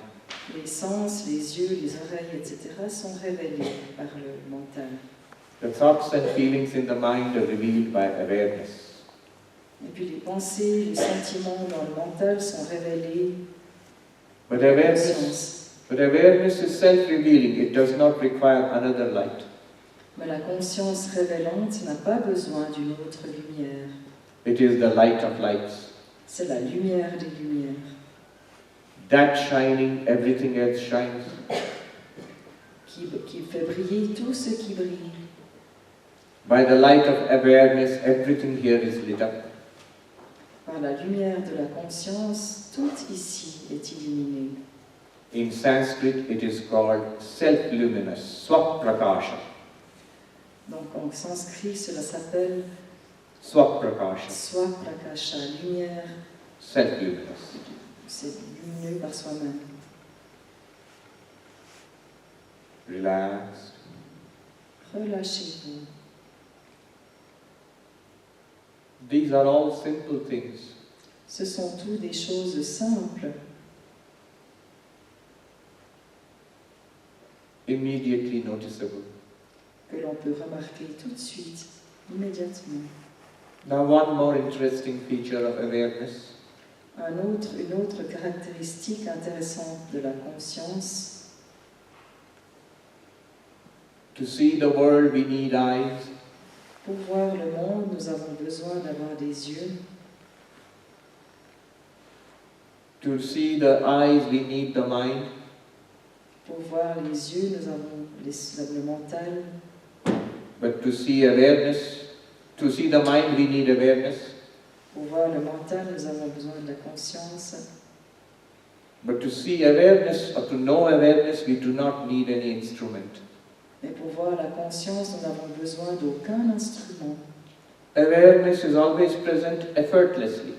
Les sens, les yeux, les oreilles, etc. sont révélés par le mental. The thoughts and feelings in the mind are revealed by awareness. Et puis les pensées, les sentiments dans le mental sont révélés But par la awareness, conscience. but awareness is self-revealing. It does not require another light. Mais la conscience révélante n'a pas besoin d'une autre lumière. It is the light of lights. C'est la lumière des lumières. That shining, everything else shines. Qui fait briller tout ce qui brille. By the light of awareness, everything here is lit up. Par la lumière de la conscience, tout ici est illuminé. In Sanskrit, it is called self-luminous, swaprakasha. Donc en sanskrit, cela s'appelle Swaprakasha, Swaprakasha, lumière, self-luminous. c'est lumineux par soi-même. Relaxed. Relâchez-vous. These are all simple things. Ce sont tous des choses simples, Immediately noticeable. que l'on peut remarquer tout de suite, immédiatement. Now one more interesting feature of awareness. Une autre caractéristique intéressante de la conscience, To see the world we need eyes. pour voir le monde, nous avons besoin d'avoir des yeux. To see the eyes we need the mind. Pour voir les yeux, nous avons le mental. But to see awareness, to see the mind we need awareness. Pour voir le mental, nous avons besoin de la conscience. But to see awareness or to know awareness, we do not need any instrument. Mais pour voir la conscience, nous n'avons besoin d'aucun instrument. Awareness is always present effortlessly,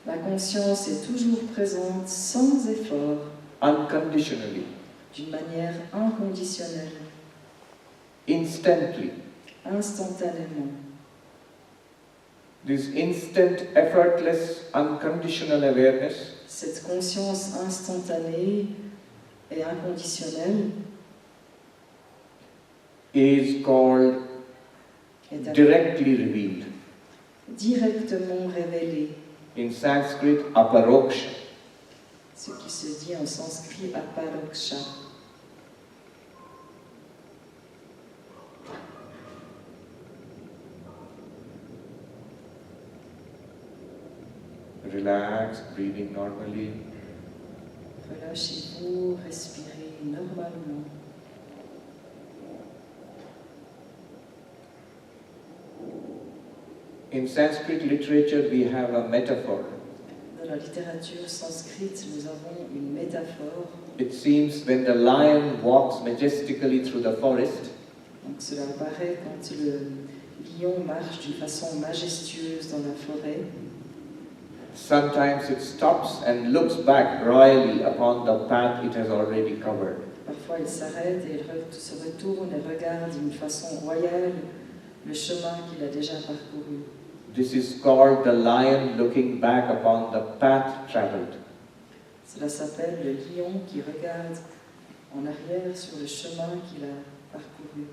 La conscience est toujours présente sans effort, unconditionally, d'une manière inconditionnelle, instantly. instantanément. This instant, effortless, unconditional awareness Cette conscience instantanée et inconditionnelle is called est directly revealed. directement révélée, In Sanskrit, Aparoksha. ce qui se dit en sanskrit Aparoksha. relax, breathing normally. Relâchez-vous, respirez normalement. In Sanskrit literature, we have a metaphor. Dans la littérature sanskrite, nous avons une métaphore. It seems when the lion walks majestically through the forest, Donc cela apparaît quand le lion marche d'une façon majestueuse dans la forêt. sometimes it stops and looks back royally upon the path it has already covered. Parfois il s'arrête et il se retourne et regarde d'une façon royale le chemin qu'il a déjà parcouru. This is called the lion looking back upon the path traveled. Cela s'appelle le lion qui regarde en arrière sur le chemin qu'il a parcouru.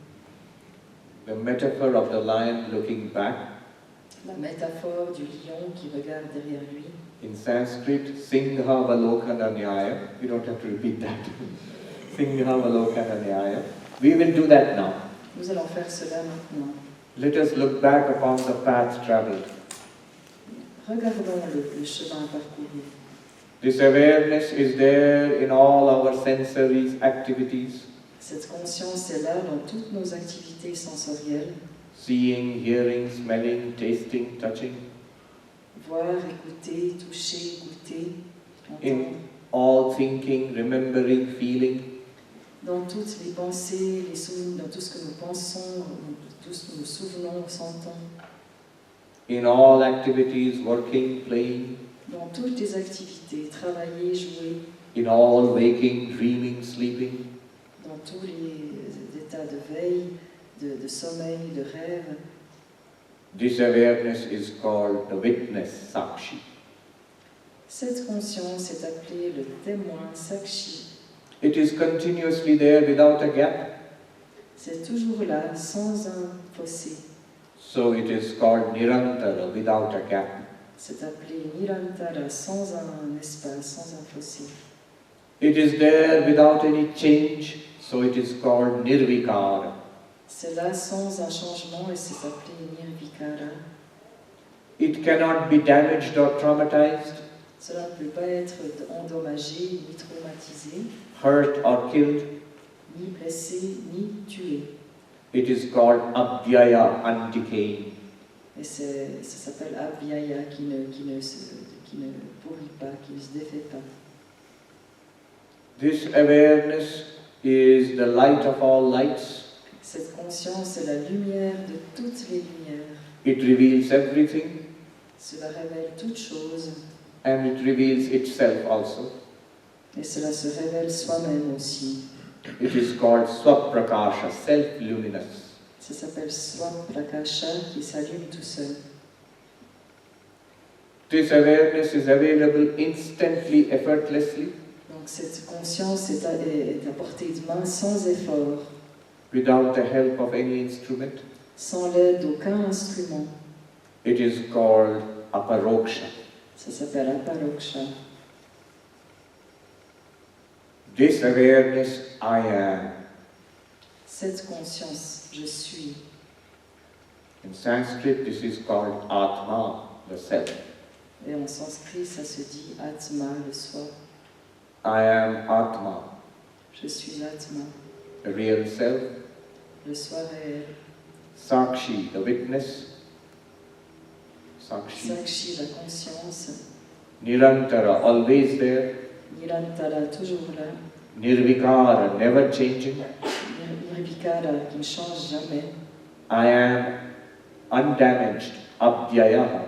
The metaphor of the lion looking back, La métaphore du lion qui regarde derrière lui. in Sanskrit, Singha Valokana Nyaya. You don't have to repeat that. Singha Valokana Nyaya. We will do that now. Nous allons faire cela maintenant. Let us look back upon the path traveled. Regardons le chemin parcouru. This awareness is there in all our sensory activities. Cette conscience est là dans toutes nos activités sensorielles. Seeing, hearing, smelling, tasting, touching. Voir, écouter, toucher, goûter, entendre. In all thinking, remembering, feeling. Dans toutes les pensées, les souvenirs, dans tout ce que nous pensons, dans tout ce que nous souvenons, sentons. In all activities, working, playing. Dans toutes les activités, travailler, jouer. In all waking, dreaming, sleeping. Dans tous les états de veille, de sommeil, de rêve. This awareness is called the witness, Sakshi. Cette conscience est appelée le témoin, Sakshi. It is continuously there without a gap. C'est toujours là, sans un fossé. So it is called Nirantara, without a gap. C'est appelé Nirantara, sans un espace, sans un fossé. It is there without any change, so it is called Nirvikara. C'est là sans un changement et c'est appelé Nirvikara. It cannot be damaged or traumatized, Cela ne peut pas être endommagé, ni traumatisé, hurt or killed. ni blessé, ni tué. It is called Abhyaya, undecaying. Et ça s'appelle Abhyaya, qui ne pourrit pas, qui ne se défait pas. This awareness is the light of all lights. Cette conscience est la lumière de toutes les lumières. It reveals everything Cela révèle toutes choses and it reveals itself also. et cela se révèle soi-même aussi. It is called Swaprakasha, self-luminous. Ça s'appelle Swaprakasha qui s'allume tout seul. This awareness is available instantly, effortlessly, Donc cette conscience est à portée de main sans effort, without the help of any instrument. sans l'aide d'aucun instrument. It is called Aparoksha. Ça s'appelle Aparoksha. This awareness, I am. Cette conscience, je suis. In Sanskrit, this is called Atma, the self. Et en sanskrit, ça se dit Atma, le soi. I am Atma, Je suis Atma, the real self. le soi réel. Sakshi, the witness. Sakshi. Sakshi, la conscience. Nirantara, always there. Nirantara, toujours là. Nirvikara, never changing. Nirvikara, qui ne change jamais. I am undamaged, Abhyaya.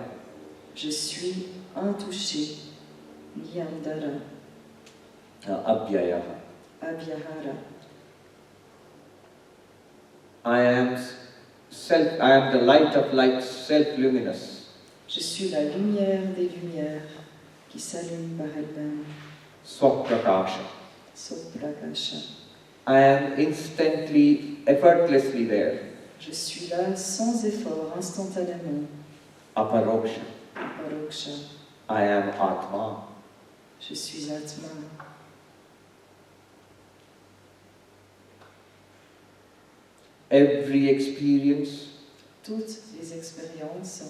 Je suis intouché. Niyandara, Abhyaya. Abhyahara. I am the light of light, self-luminous. Je suis la lumière des lumières qui s'allume par elle-même. Swaprakasha. Soprakasha. I am instantly, effortlessly there. Je suis là sans effort, instantanément. Aparoksha. Aparoksha. I am Atma. Je suis Atma. Every experience Toutes les expériences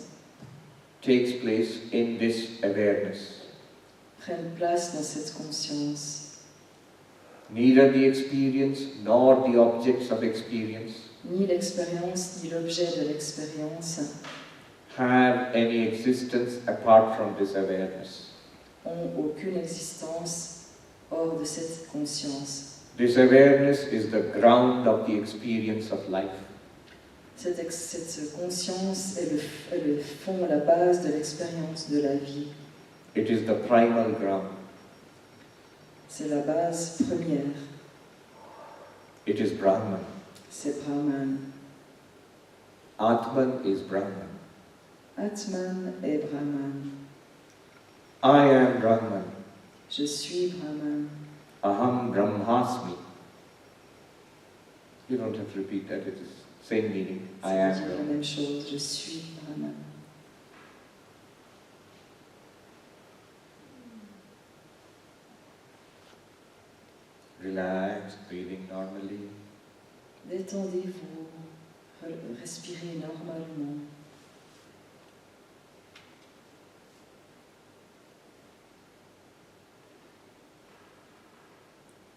takes place in this awareness. prennent place dans cette conscience. Neither the experience nor the objects of experience Ni l'expérience, ni l'objet de l'expérience have any existence apart from this awareness. ont aucune existence hors de cette conscience. This awareness is the ground of the experience of life. Cette conscience est le fond, la base de l'expérience de la vie. It is the primal ground. C'est la base première. It is Brahman. C'est Brahman. Atman is Brahman. Atman est Brahman. I am Brahman. Je suis Brahman. Aham Brahmasmi. You don't have to repeat that, it is same meaning. I am C'est la Brahman. même chose. Je suis Brahman. Relax, breathing normally. Détendez-vous. Respirez normalement.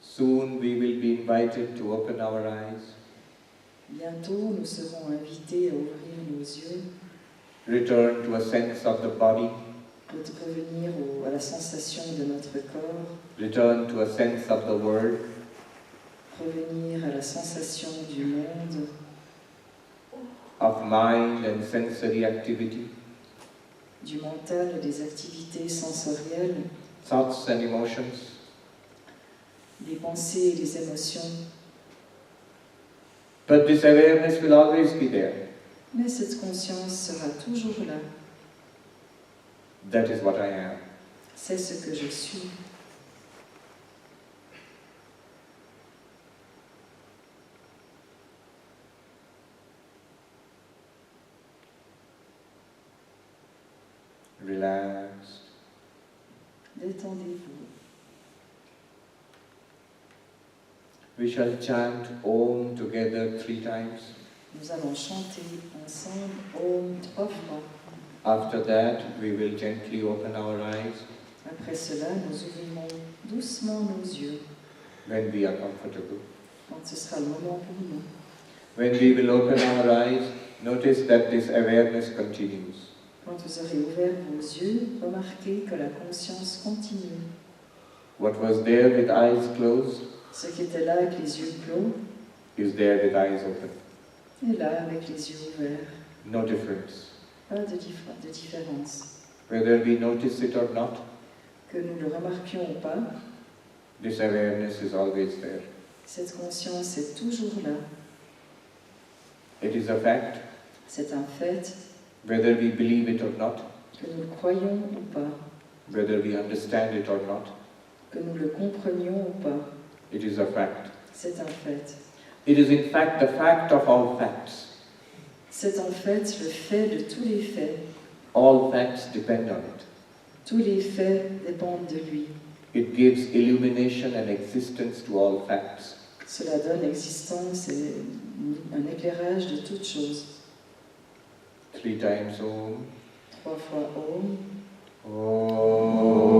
Soon we will be invited to open our eyes, Bientôt, nous serons invités à ouvrir nos yeux, return to a sense of the body, revenir à la sensation de notre corps, return to a sense of the world, revenir à la sensation du monde, of mind and sensory activity, du mental et des activités sensorielles, thoughts and emotions, des pensées et des émotions. but this awareness will always be there. Mais cette conscience sera toujours là. That is what I am. C'est ce que je suis. Relaxed. Détendez-vous. We shall chant Om together 3 times. Nous allons chanter ensemble Om 3 fois. After that, we will gently open our eyes Après cela, nous ouvrirons doucement nos yeux when we are comfortable. quand ce sera le moment pour nous. When we will open our eyes, notice that this awareness continues. Quand vous aurez ouvert vos yeux, remarquez que la conscience continue. What was there with eyes closed Ce qui était là avec les yeux clos is there with eyes open. est là avec les yeux ouverts. No difference. Pas de différence. Whether we notice it or not, Que nous le remarquions ou pas, this awareness is always there. cette conscience est toujours là. It is a fact, C'est un fait, whether we believe it or not, que nous le croyons ou pas, whether we understand it or not, que nous le comprenions ou pas. it is a fact. C'est un fait. It is in fact the fact of all facts. C'est en fait le fait de tous les faits. All facts depend on it. Tous les faits dépendent de lui. It gives illumination and existence to all facts. Cela donne existence et un éclairage de toutes choses. 3 times Om. 3 fois Om. Om.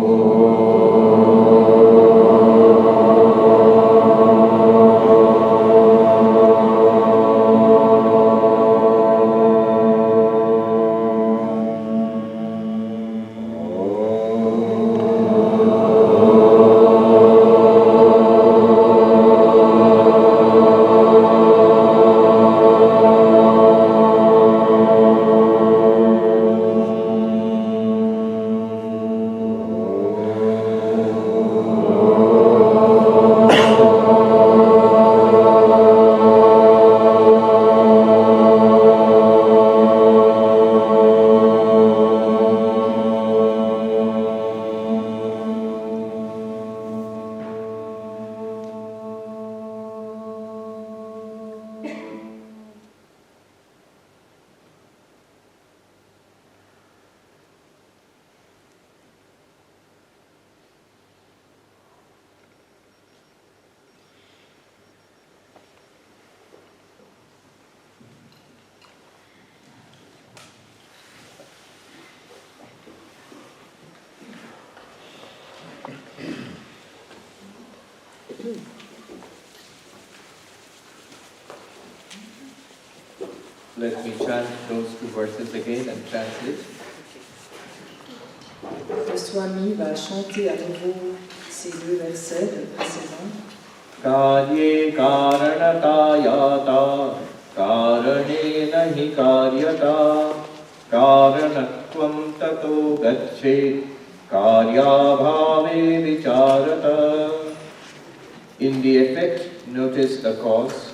Let me chant those two verses again and translate. Le Swami va chanter à nouveau ces deux versets précédents. Karye karanata yata karanena hi karyata karanatvam tato gacche karyabhave vicharata. In the effect, notice the cause.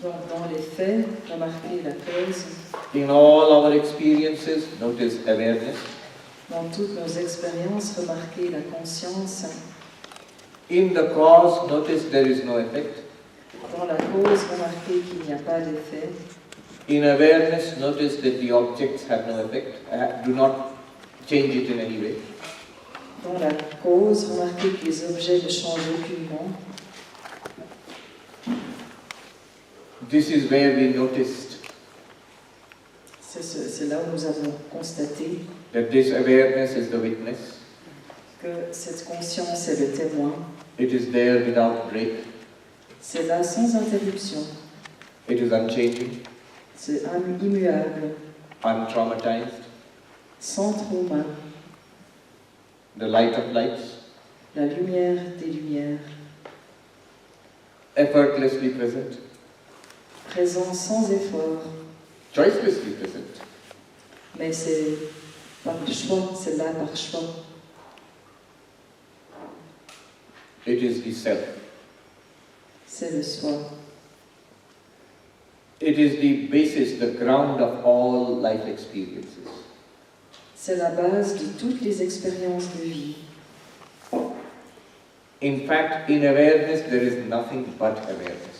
Donc dans les faits, remarquez la cause. In all our experiences, notice awareness. Dans toutes nos expériences, remarquez la conscience. In the cause, notice there is no effect. Dans la cause, remarquez qu'il n'y a pas d'effet. In awareness, notice that the objects have no effect. Do not change it in any way. Dans la cause, remarquez que les objets ne changent aucunement. This is where we noticed C'est là où nous avons constaté that this awareness is the witness. que cette conscience est le témoin. It is there without break. C'est là sans interruption. It is unchanging, C'est immuable, untraumatized. sans trauma. The light of lights, La lumière des lumières. effortlessly present, Présent sans effort. choicelessly present. Mais c'est par choix, c'est là par choix. It is the self. C'est le soi. It is the basis, the ground of all life experiences. C'est la base de toutes les expériences de vie. In fact, in awareness, there is nothing but awareness.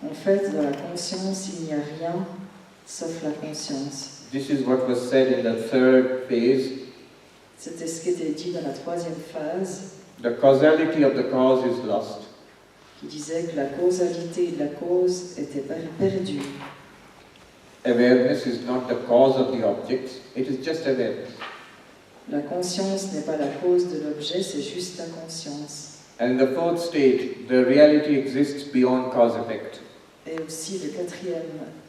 En fait, dans la conscience, il n'y a rien sauf la conscience. This is what was said in the third phase. C'était ce qui était dit dans la troisième phase, The causality of the cause is lost. qui disait que la causalité de la cause était perdue. Awareness is not the cause of the objects, it is just awareness. La conscience n'est pas la cause de l'objet, c'est juste la conscience. And in the fourth state, the reality exists beyond cause-effect. Et aussi la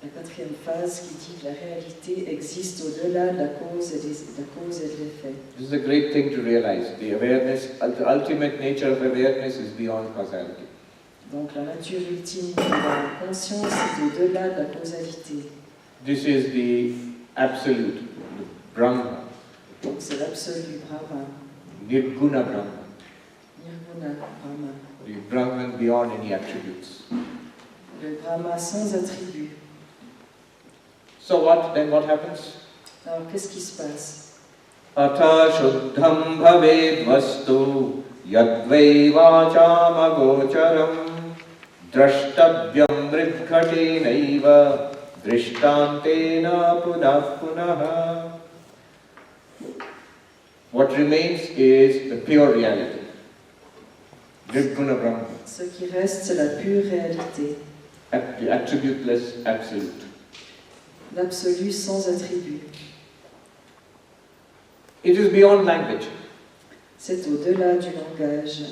quatrième phase qui dit que la réalité existe au-delà de la cause et de l'effet. This is a great thing to realize. The awareness, the ultimate nature of awareness is beyond causality. Donc la nature ultime de la conscience est au-delà de la causalité. This is the absolute, the Brahma, Donc c'est l'absolu Brahma, Nirguna Brahma, Nirguna Brahma, the Brahman beyond any attributes. le Brahma sans attribut. So what happens? Alors qu'est-ce qui se passe? Atha shuddham bhaved vastu yadvai vacham agocharam drashtavyam mridghatenaiva drishtantena punah punah. What remains is the pure reality. Nirguna Brahma, Ce qui reste, c'est la pure réalité, the attributeless absolute. l'absolu sans attribut. It is beyond language. C'est au-delà du langage.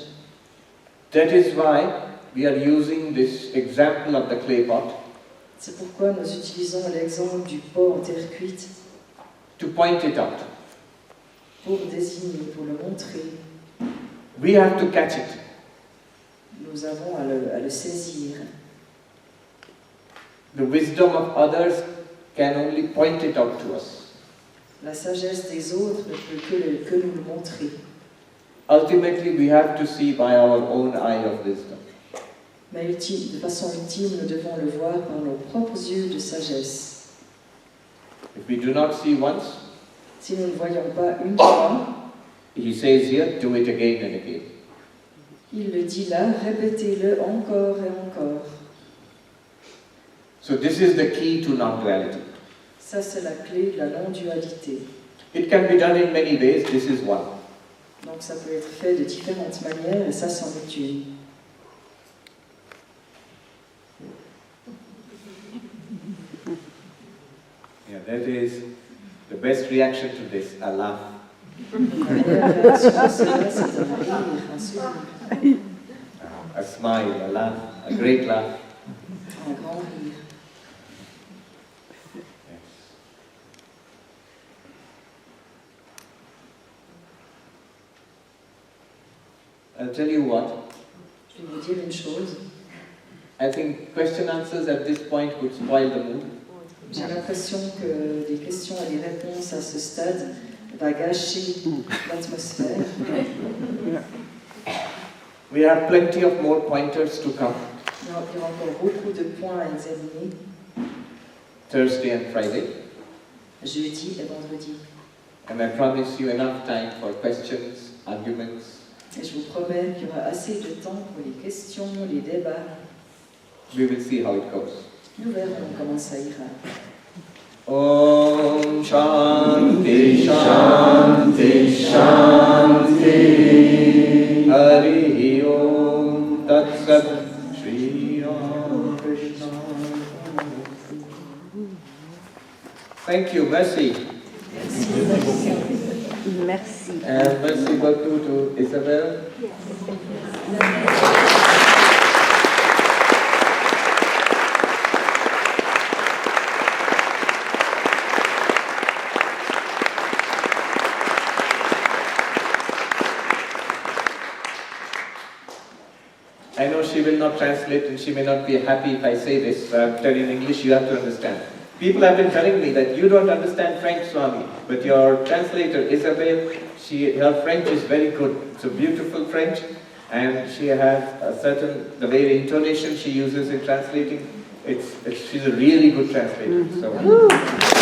That is why we are using this example of the clay pot C'est pourquoi nous utilisons l'exemple du pot en terre cuite to point it out. pour désigner, pour le montrer. We have to catch it. Nous avons à le saisir. The wisdom of others can only point it out to us. La sagesse des autres ne peut que nous le montrer. Ultimately, we have to see by our own eye of wisdom. Mais de façon ultime, nous devons le voir par nos propres yeux de sagesse. If we do not see once, Si nous ne voyons pas une fois, he says here, do it again and again. il le dit là, répétez-le encore et encore. So this is the key to non-duality. Ça, c'est la clé de la non-dualité. It can be done in many ways. This is one. Donc ça peut être fait de différentes manières, et ça, c'en est une. Yeah, that is the best reaction to this, a laugh. La meilleure réaction à cela, c'est un rire, un sourire. a smile, a laugh, a great laugh. Un grand rire. I'll tell you what, Je vais vous dire une chose. I think question answers at this point would spoil the mood. J'ai l'impression que des questions et des réponses à ce stade va gâcher l'atmosphère. We have plenty of more pointers to come, Il y aura encore beaucoup de points à examiner, Thursday and Friday. jeudi et vendredi. And I promise you enough time for questions, arguments. Et je vous promets qu'il y aura assez de temps pour les questions, les débats. We will see how it goes. Nous verrons comment ça ira. Om Shanti Shanti Shanti Hari Om Tat Sat Shri Ram Krishna. Thank you, merci. Merci. And merci beaucoup to Isabel. I know she will not translate and she may not be happy if I say this, but I'm telling in English, you have to understand. People have been telling me that you don't understand French, Swami, but your translator, Isabel, her French is very good. It's a beautiful French, and she has a certain, the very intonation she uses in translating, she's a really good translator. So.